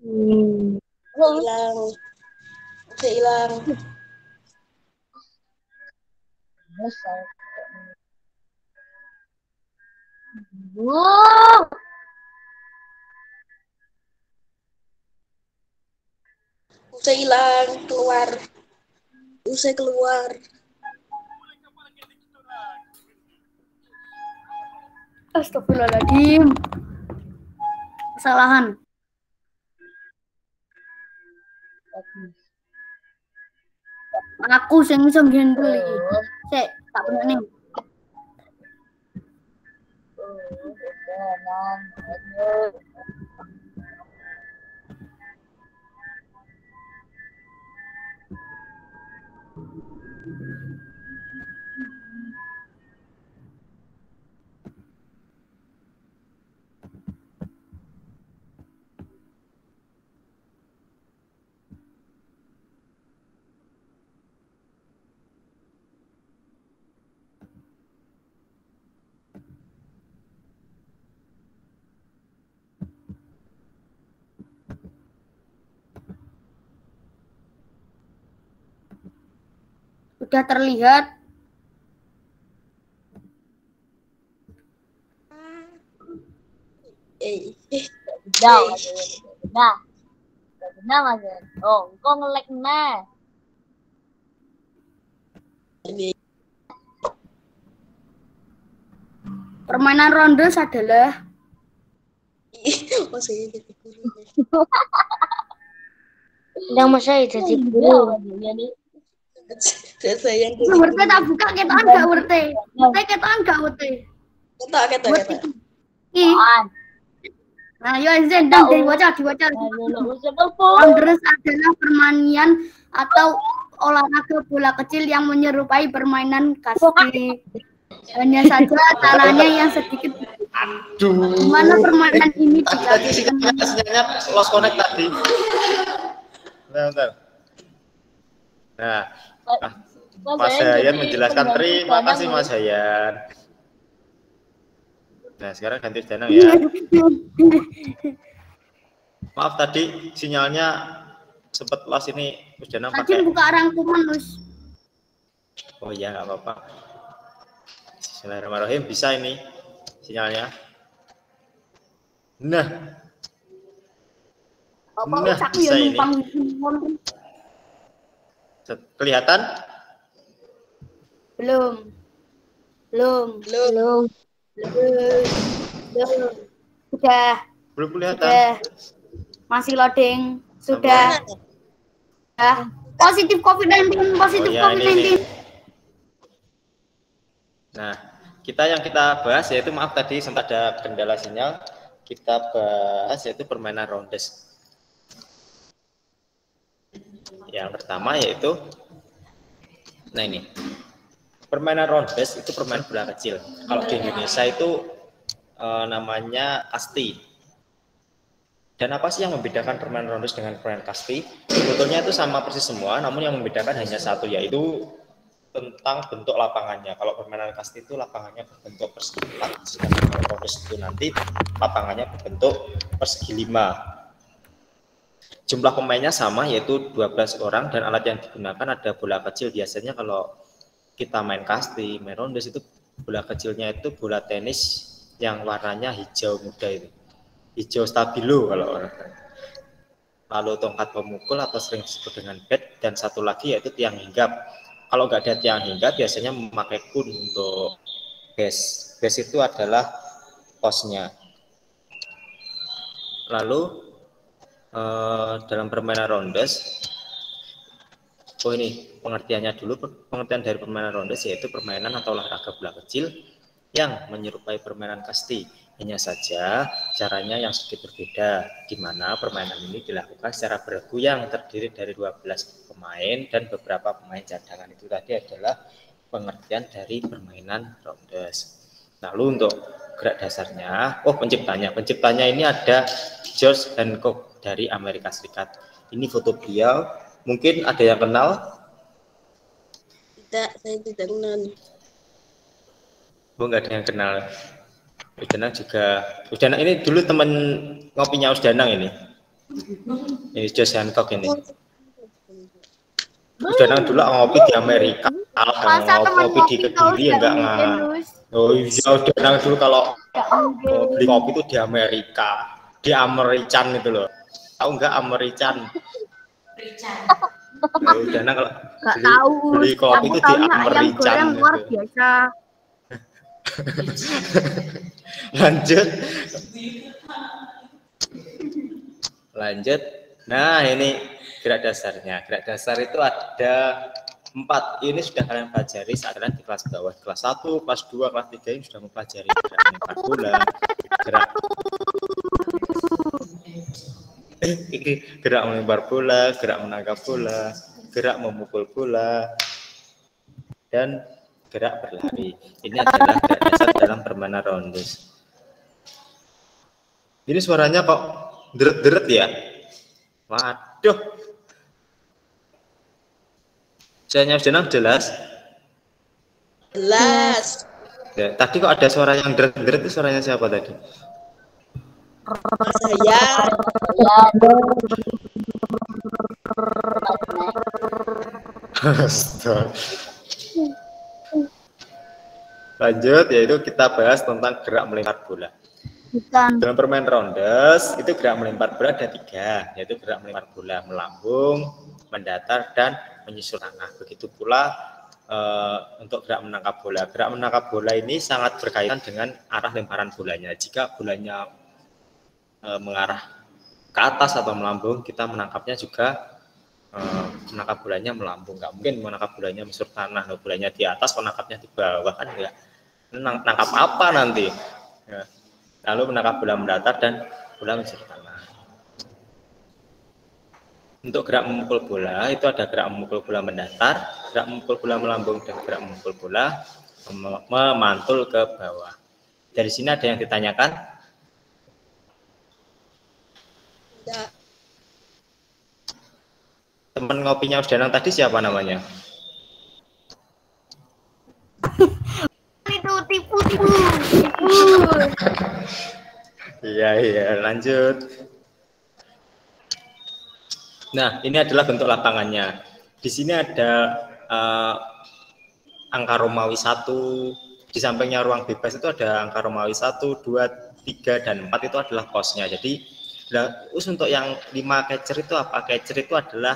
Hilang. Udah hilang. Udah hilang, keluar. Usai keluar. Astagfirullahaladzim. Kesalahan. Aku sing iso ngendel iki. Sik, tak bener nih. Sudah terlihat. Nah, Mas. Oh, kok nge-lag nah. Permainan rondes adalah Oh, saya jadi guru. Udah Mas saya jadi guru. Saya yang jadi Werte tak buka ketokan gak werte. Werte ketokan gak werte. Kata. Ih. Nah, yo Zen dan diwaca. Rondes adalah permainan atau olahraga bola kecil yang menyerupai permainan kasti. Hanya saja caranya yang sedikit. Aduh. Gimana permainan ini Tadi sinyalnya lost connect tadi. Bentar. Nah, Mas Hayan menjelaskan. Terima kasih Mas Hayan. Nah, sekarang ganti Danang ya. Maaf tadi sinyalnya sempat lost ini. Danang Tadi pakai. buka rangkuman, Lus. Oh iya, nggak apa-apa. Bismillahirrahmanirrahim. Bisa ini sinyalnya. Nah, bisa ini. Kelihatan? Belum. Sudah. Belum kelihatan. Sudah. Masih loading. Sudah. Positif COVID-19. Ini. Nah, yang kita bahas yaitu, maaf tadi sempat ada kendala sinyal. Kita bahas yaitu permainan rondes. Yang pertama yaitu, nah ini, permainan rondes itu permainan bola kecil. Kalau di Indonesia itu namanya kasti. Dan apa sih yang membedakan permainan rondes dengan permainan kasti? Sebetulnya itu sama persis semua, namun yang membedakan hanya satu, yaitu tentang bentuk lapangannya. Kalau permainan kasti itu lapangannya berbentuk persegi 4, sedangkan kalau rondes itu nanti lapangannya berbentuk persegi 5. Jumlah pemainnya sama, yaitu 12 orang, dan alat yang digunakan ada bola kecil. Biasanya kalau kita main kasti, main rondes itu bola kecilnya itu bola tenis yang warnanya hijau muda itu. Hijau stabilo kalau orang. Lalu tongkat pemukul atau sering disebut dengan bat, dan satu lagi yaitu tiang hinggap. Kalau nggak ada tiang hinggap, biasanya memakai kun untuk base. Base itu adalah posnya. Lalu dalam permainan rondes, ini pengertiannya dulu. Pengertian dari permainan rondes yaitu permainan atau olahraga bola kecil yang menyerupai permainan kasti. Hanya saja caranya yang sedikit berbeda, di mana permainan ini dilakukan secara beregu yang terdiri dari 12 pemain dan beberapa pemain cadangan. Itu tadi adalah pengertian dari permainan rondes. Lalu untuk gerak dasarnya, penciptanya ini ada George Hancock dari Amerika Serikat. Ini foto beliau. Mungkin ada yang kenal? Tidak, saya tidak kenal. Oh, nggak ada yang kenal. Usdanang juga. Usdanang ini dulu teman ngopinya Usdanang ini. Ini Josh Hancock ini. Udah nang dulu ngopi di Amerika, Masa teman ngopi di Kediri ya enggak Oh iya, udah nang dulu kalau beli kopi itu di Amerika, di American itu loh. Tahu enggak American? Ya, udah nang kalau beli kopi itu di American luar biasa. Lanjut. Nah, ini gerak dasarnya. Gerak dasar itu ada 4. Ini sudah kalian pelajari saat kalian di kelas bawah. Kelas 1, kelas 2, kelas 3 ini sudah mempelajari gerak melempar bola, gerak melempar bola, gerak menangkap bola, gerak memukul bola, dan gerak berlari. Ini adalah gerak dasar dalam permainan rondes. Ini suaranya kok deret-deret ya? Waduh. Saya jenang jelas? Jelas. Ya, tadi kok ada suara yang deret-deret, itu suaranya siapa tadi? Saya. Lanjut, yaitu kita bahas tentang gerak melempar bola. Dalam permainan rondes itu gerak melempar bola ada 3, yaitu gerak melempar bola melambung, mendatar, dan menyusul tanah. Begitu pula untuk gerak menangkap bola. Gerak menangkap bola ini sangat berkaitan dengan arah lemparan bolanya. Jika bolanya mengarah ke atas atau melambung, kita menangkapnya juga menangkap bolanya melambung. Nggak mungkin menangkap bolanya menyusur tanah. Nah, bolanya di atas, menangkapnya di bawah kan enggak. Nangkap apa nanti? Ya. Lalu menangkap bola mendatar dan bola menyusur tanah. Untuk gerak memukul bola itu ada gerak memukul bola mendatar, gerak memukul bola melambung, dan gerak memukul bola memantul ke bawah. Dari sini ada yang ditanyakan? Tidak. Teman ngopinya Usdanang tadi siapa namanya? Itu tipu. Iya, lanjut. Nah, ini adalah bentuk lapangannya. Di sini ada angka Romawi 1, di sampingnya ruang bebas itu ada angka Romawi 1, 2, 3, dan 4 itu adalah posnya. Jadi, untuk yang 5 catcher itu apa? Catcher itu adalah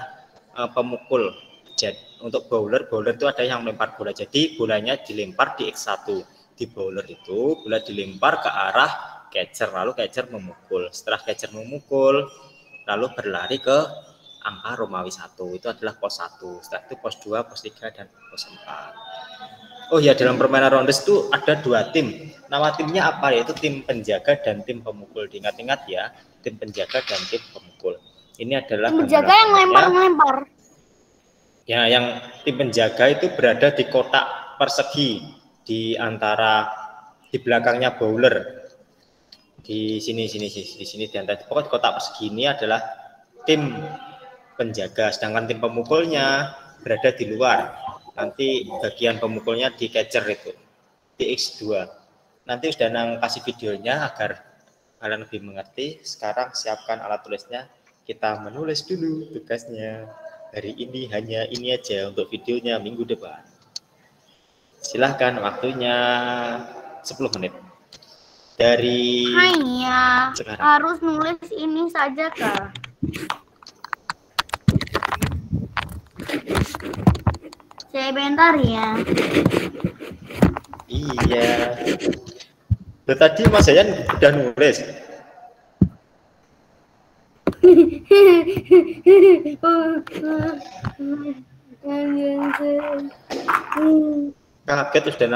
pemukul. Jadi, untuk bowler itu ada yang melempar bola. Jadi, bolanya dilempar di X1. Di bowler itu, bola dilempar ke arah catcher, lalu catcher memukul. Setelah catcher memukul, lalu berlari ke angka Romawi 1, itu adalah pos 1. Setelah itu pos 2, pos 3, dan pos 4. Oh ya, dalam permainan rondes itu ada 2 tim. Nama timnya apa? Yaitu tim penjaga dan tim pemukul. Diingat-ingat ya, tim penjaga dan tim pemukul. Ini adalah tim penjaga yang lempar-lempar. Ya, yang tim penjaga itu berada di kotak persegi di belakangnya bowler. Di sini di antara pokoknya kotak persegi ini adalah tim penjaga, sedangkan tim pemukulnya berada di luar. Nanti bagian pemukulnya di catcher itu di X2. Nanti Usdanang kasih videonya agar kalian lebih mengerti. Sekarang siapkan alat tulisnya, kita menulis dulu tugasnya. Hari ini hanya ini aja untuk videonya, minggu depan silahkan, waktunya 10 menit dari hanya sekarang. Harus nulis ini saja kah? Sebentar ya. Iya. Tadi Mas Yayan udah nulis. Kaget udah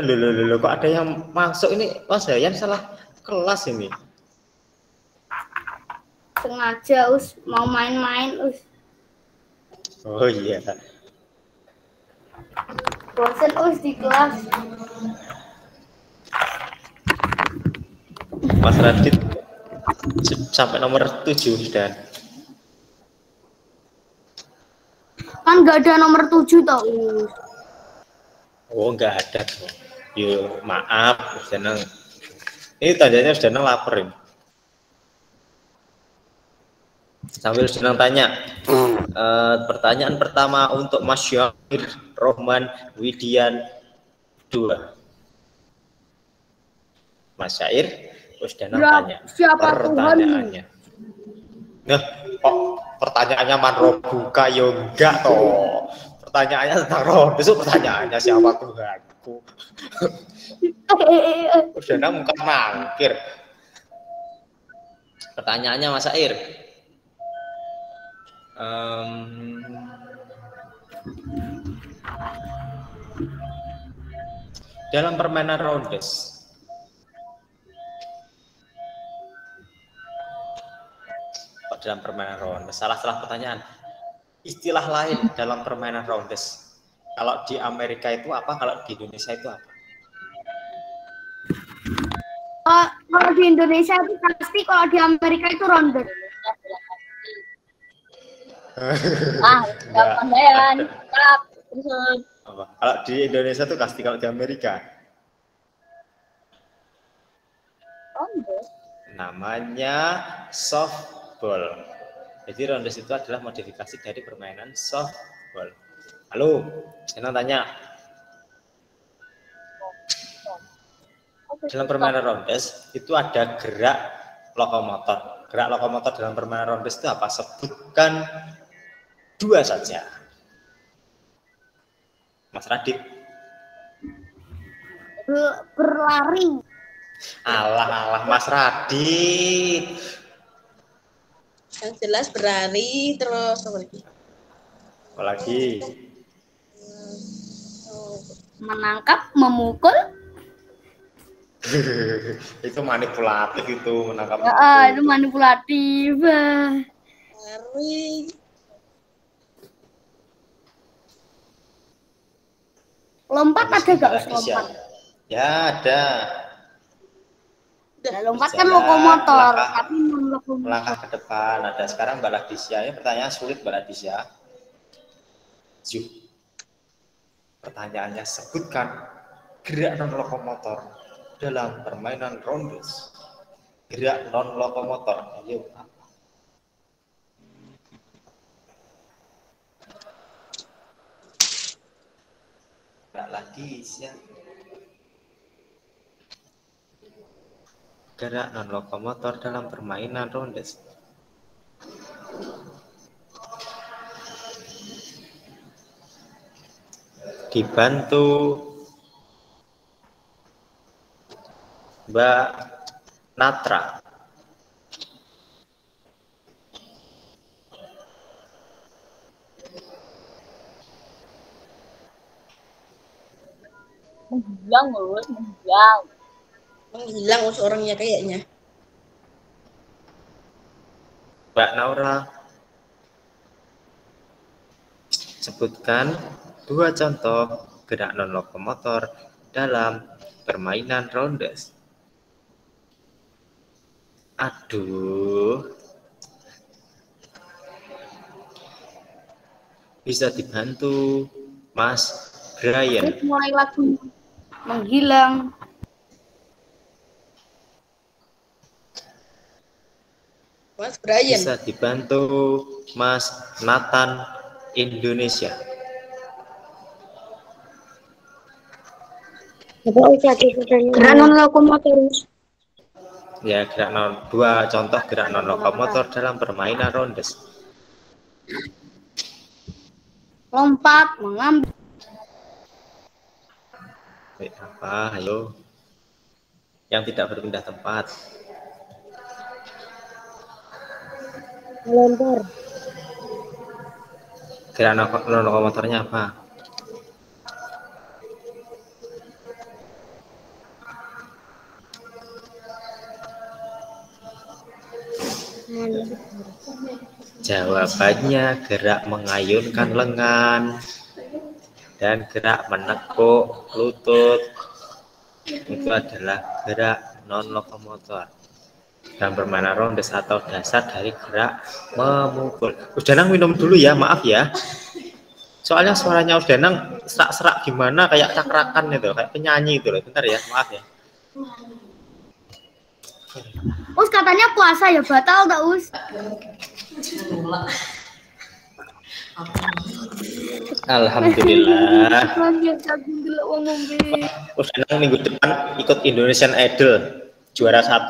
lho, kok ada yang masuk ini? Mas Yayan salah kelas ini. Sengaja mau main-main Oh iya. Bosen di kelas. Mas Radit sampai nomor 7 dan kan nggak ada nomor 7 toh. Oh nggak ada tuh. Yuk maaf Usdanang. Ini tandanya Usdanang lapar ini. Sambil sedang tanya. Pertanyaan pertama untuk Mas Syahir Rohman Widian 2. Mas Syair, terus Danang tanya. Siapa Pertanyaannya. Nah, kok pertanyaannya manrobuka ya enggak toh. Pertanyaannya tentang roh, besok pertanyaannya siapa Tuhanku. Terus Danang muka mangkir. Pertanyaannya Mas Syair. Dalam permainan roundes, dalam permainan roundes, salah pertanyaan. Istilah lain dalam permainan roundes. Kalau di Amerika itu apa? Kalau di Indonesia itu apa? Kalau di Indonesia itu pasti, kalau di Amerika itu ronde. Pandaian. Kalau di Indonesia itu pasti, kalau di Amerika namanya softball. Jadi roundes itu adalah modifikasi dari permainan softball. Halo, saya tanya. Dalam permainan roundes itu ada gerak lokomotor. Gerak lokomotor dalam permainan roundes itu apa? Sebutkan 2 saja. Mas Radit. Berlari. Alah Mas Radit. Yang jelas berlari terus apa lagi? Apalagi? Menangkap, memukul. Itu manipulatif itu menangkap. Itu manipulatif. Lari. Lompat ada gak lompat? Ya ada. Nah, lompat kan lokomotor, tapi non-lokomotor. Melangkah ke depan ada. Sekarang Mbak Ladisya, ini pertanyaan sulit Mbak Ladisya. Pertanyaannya, sebutkan gerak non lokomotor dalam permainan roundes. Gerak non lokomotor. Ayo. Mbak Ladisya. Gerak non lokomotor dalam permainan roundes. Dibantu Mbak Natra. Menghilang, Gus, menghilang. Menghilang orangnya kayaknya. Mbak Naura, sebutkan 2 contoh gerak non lokomotor dalam permainan roundes. Aduh, bisa dibantu Mas Brian. Mulai lagu menghilang. Mas Brian. Bisa dibantu Mas Nathan Indonesia. Gerak non lokomotor. Ya, gerak non, 2 contoh gerak non lokomotor dalam permainan roundes. Lompat, mengambil. Baik, apa? Ayo. Yang tidak berpindah tempat. Melempar. Gerak non lokomotornya apa? Jawabannya gerak mengayunkan lengan dan gerak menekuk lutut. Itu adalah gerak non lokomotor dalam permainan roundes atau dasar dari gerak memukul. Danang minum dulu ya, maaf ya. Soalnya suaranya Danang serak-serak gimana, kayak cakrakan itu, kayak penyanyi itu loh. Bentar ya, maaf ya. Us katanya puasa ya, batal tak Us? Alhamdulillah. Alhamdulillah wong ngombe. Udah minggu depan ikut Indonesian Idol juara 1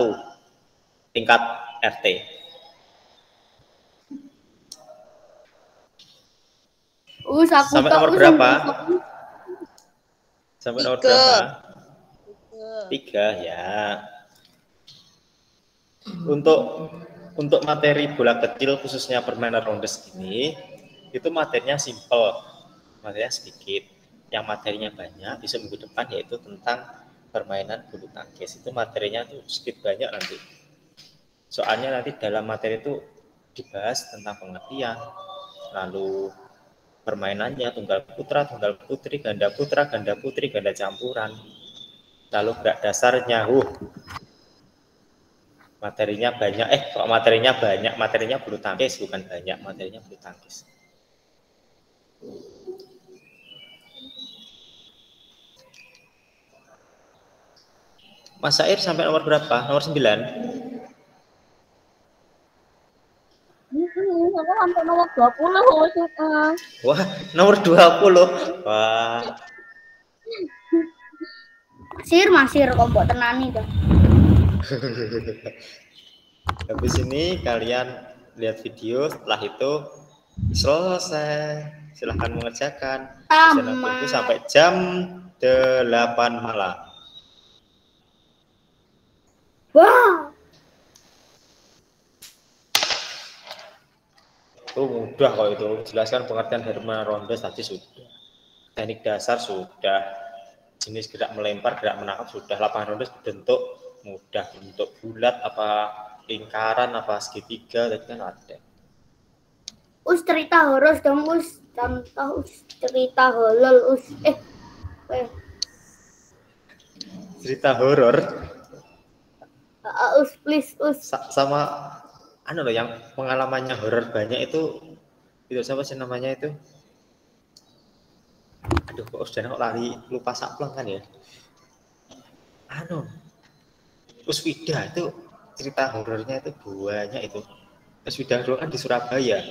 tingkat RT. Aku Sampai tak nomor berapa? Sampai nomor berapa? 3 ya. Untuk materi bola kecil khususnya permainan rondes ini itu materinya simple, materinya sedikit. Yang materinya banyak besok minggu depan yaitu tentang permainan bulu tangkis. Itu materinya tuh sedikit banyak nanti. Soalnya nanti dalam materi itu dibahas tentang pengertian, lalu permainannya tunggal putra, tunggal putri, ganda putra, ganda putri, ganda campuran, lalu gerak dasarnya. Materinya banyak. Kok materinya banyak? Materinya bulu tangkis, bukan banyak. Materinya bulu tangkis. Mas Sair sampai nomor berapa? Nomor 9? Aku sampai nomor 20. Wah, nomor 20. Wah. Masir kompok tenani tuh. Habis ini kalian lihat video, setelah itu selesai. Silahkan mengerjakan. Bisa nunggu sampai jam 8 malam. Wah. Itu mudah kok itu. Jelaskan pengertian herma rondes tadi sudah. Teknik dasar sudah. Jenis gerak melempar, gerak menangkap sudah. Lapangan rondes bentuk mudah, bentuk bulat apa lingkaran apa segitiga tadi kan ada. Cerita horor dong contoh cerita horor Cerita horor. Please Sama loh yang pengalamannya horor banyak itu siapa sih namanya itu? Aduh, kok sudah lari lupa sapleng kan ya? Uswida itu cerita horornya itu banyak itu. Uswida dulu kan di Surabaya.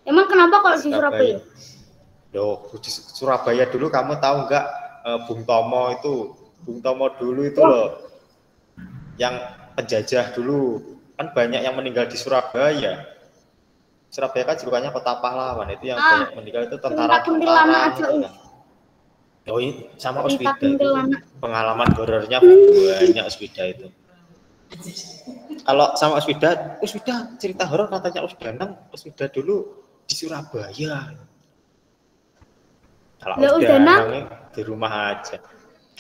Emang kenapa kalau di Surabaya? Loh, di Surabaya dulu kamu tahu nggak Bung Tomo itu? Bung Tomo dulu itu loh yang penjajah dulu. Kan banyak yang meninggal di Surabaya. Surabaya kan julukannya kota pahlawan, itu yang banyak meninggal itu tentara-tentara gitu kan. Sama Uswida itu pengalaman horornya banyak Uswida itu. Kalau sama Uswida cerita horor katanya Uswida dulu di Surabaya. Kalau Usdanang di rumah aja.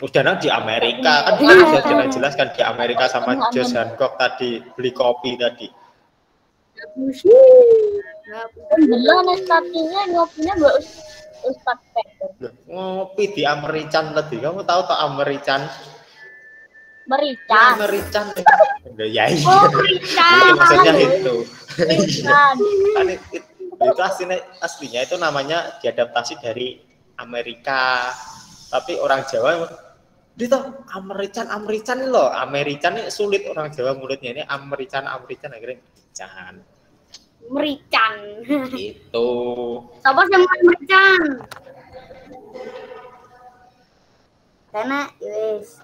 Usdanang di Amerika kan sudah jelaskan di Amerika sama Josh Hancock tadi beli kopi tadi. Ngopinya buat Ustaz Peter. Ngopi di American tadi. Kamu tahu tak American? Merican. American. Ya iya. Merican. Itu maksudnya itu. Merican. Itu aslinya itu namanya diadaptasi dari Amerika. Tapi orang Jawa itu American loh. American ini sulit orang Jawa mulutnya ini American akhirnya Merican. Itu. Siapa yang merican? Karena yes.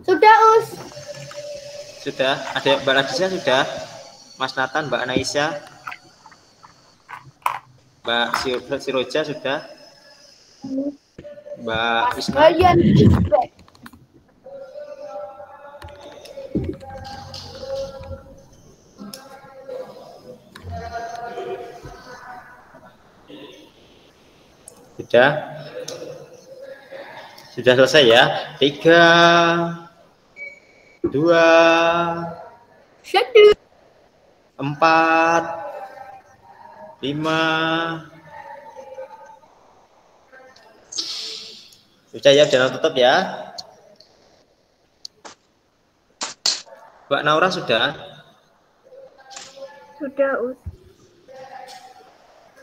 Sudah Sudah, ada Mbak Nadisha sudah, Mas Nathan, Mbak Anaisha, Mbak Siroja sudah, Mbak Isma. Sudah selesai ya. 3, 2, 1, 4, 5. Sudah ya, jangan tutup ya. Mbak Naura sudah? Sudah,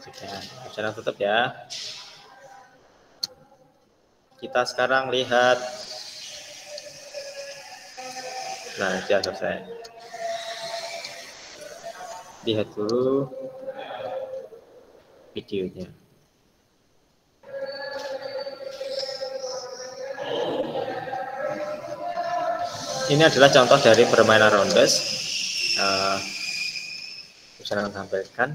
Sudah, jangan tutup ya. Kita sekarang lihat. Nah, sudah selesai. Lihat dulu videonya. Ini adalah contoh dari permainan rondes. Saya akan tampilkan.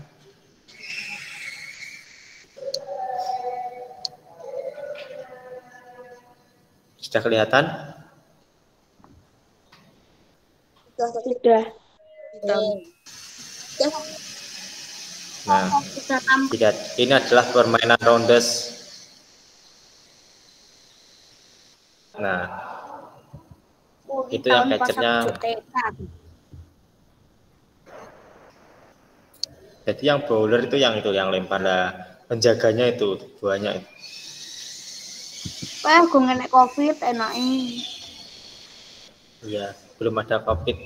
Sudah kelihatan? Sudah. Nah, lihat, ini adalah permainan rondes. Nah, itu yang gadgetnya. Jadi yang bowler itu yang lempar lah, penjaganya itu banyak. Gue ngenek COVID enaknya. Iya, belum ada COVID.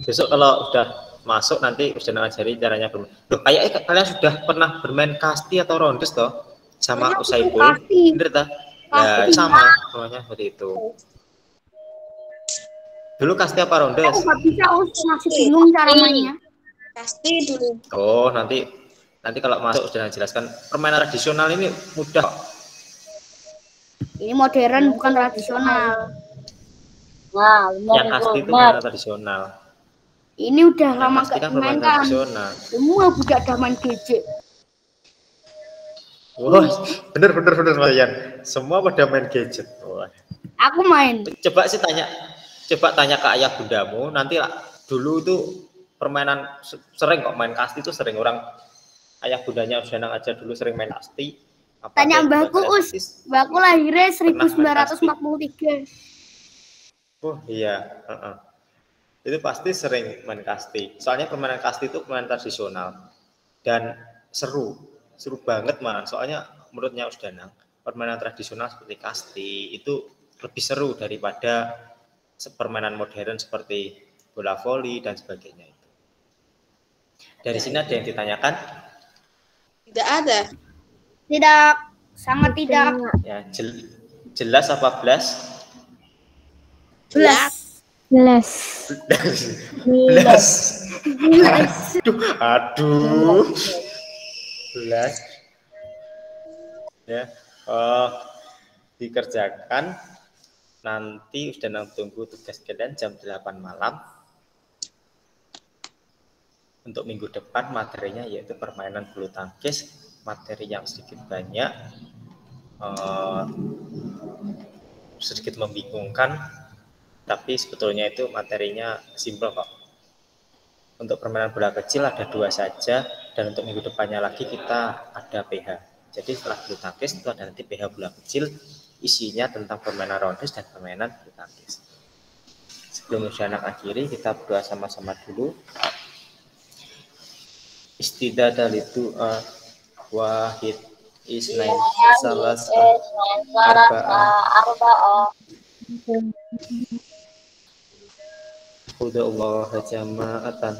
Besok kalau udah masuk nanti sudah ngajari caranya bermain. Loh, kayaknya kalian sudah pernah bermain kasti atau rondes toh? Sama Usaibul. Bener tak? Ya, sama namanya seperti itu. Dulu kasti apa rondes? Aku nggak bisa, masih bingung cara mainnya. Kasti dulu. Oh, nanti kalau masuk sudah jelaskan. Permainan tradisional ini mudah. Ini modern bukan tradisional. Nah, Yang kasti itu permainan tradisional. Ini udah lama Kasti kan gak permainan dimainkan. tradisional. Semua budak udah main gadget. Wah, bener Marian. Semua pada main gadget. Wah. Aku main. Coba tanya ke ayah bundamu. Nanti lah, dulu itu permainan sering kok main kasti itu sering orang ayah bundanya Usdanang aja dulu sering main kasti. Tanya mbakku mbakku lahirnya 1943. Oh iya, itu pasti sering main kasti. Soalnya permainan kasti itu permainan tradisional dan seru banget malah. Soalnya menurutnya Usdanang permainan tradisional seperti kasti itu lebih seru daripada permainan modern seperti bola voli dan sebagainya. Dari sini ada yang ditanyakan? Tidak ada. Tidak, sangat tidak. Ya, jelas apa belas? Belas. Aduh. Belas. Ya, dikerjakan. Nanti sudah tunggu tugas kalian jam 8 malam. Untuk minggu depan materinya yaitu permainan bulu tangkis, materi yang sedikit banyak, sedikit membingungkan, tapi sebetulnya itu materinya simpel kok. Untuk permainan bola kecil ada 2 saja, dan untuk minggu depannya lagi kita ada PH. Jadi setelah bulu tangkis itu ada nanti PH bola kecil, isinya tentang permainan rondes dan permainan bulu tangkis. Sebelum Usdanang akhiri, kita berdoa sama-sama dulu. Istidadah lidu'a wahid isnain salas arba'ah Qudallah jama'atan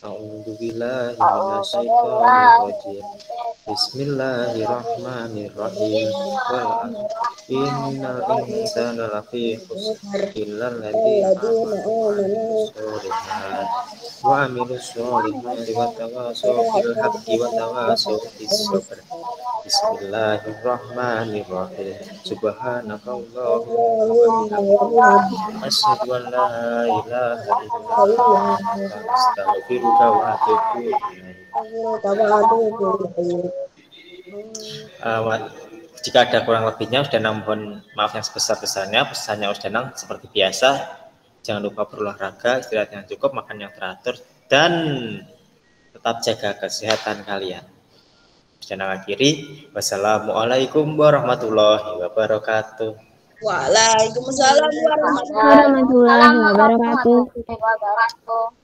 a'udzu billahi minasyaitonir rajim. Bismillahirrahmanirrahim. Innal insana lafi khusr illa alladziina amanu wa amilus solihati wa tawassaw bil haqqi wa tawassaw bis sabr. Bismillahirrahmanirrahim. Subhanakallahumma wa bihamdika asyhadu an la ilaha illa anta astaghfiruka wa atubu ilaik. Jika ada kurang lebihnya, Usdanang mohon maaf yang sebesar-besarnya. Pesannya Usdanang seperti biasa, jangan lupa berolahraga, istirahat yang cukup, makan yang teratur, dan tetap jaga kesehatan kalian. Usdanang akhiri, wassalamualaikum warahmatullahi wabarakatuh. Waalaikumsalam warahmatullahi Warahmatullahi wabarakatuh. wabarakatuh.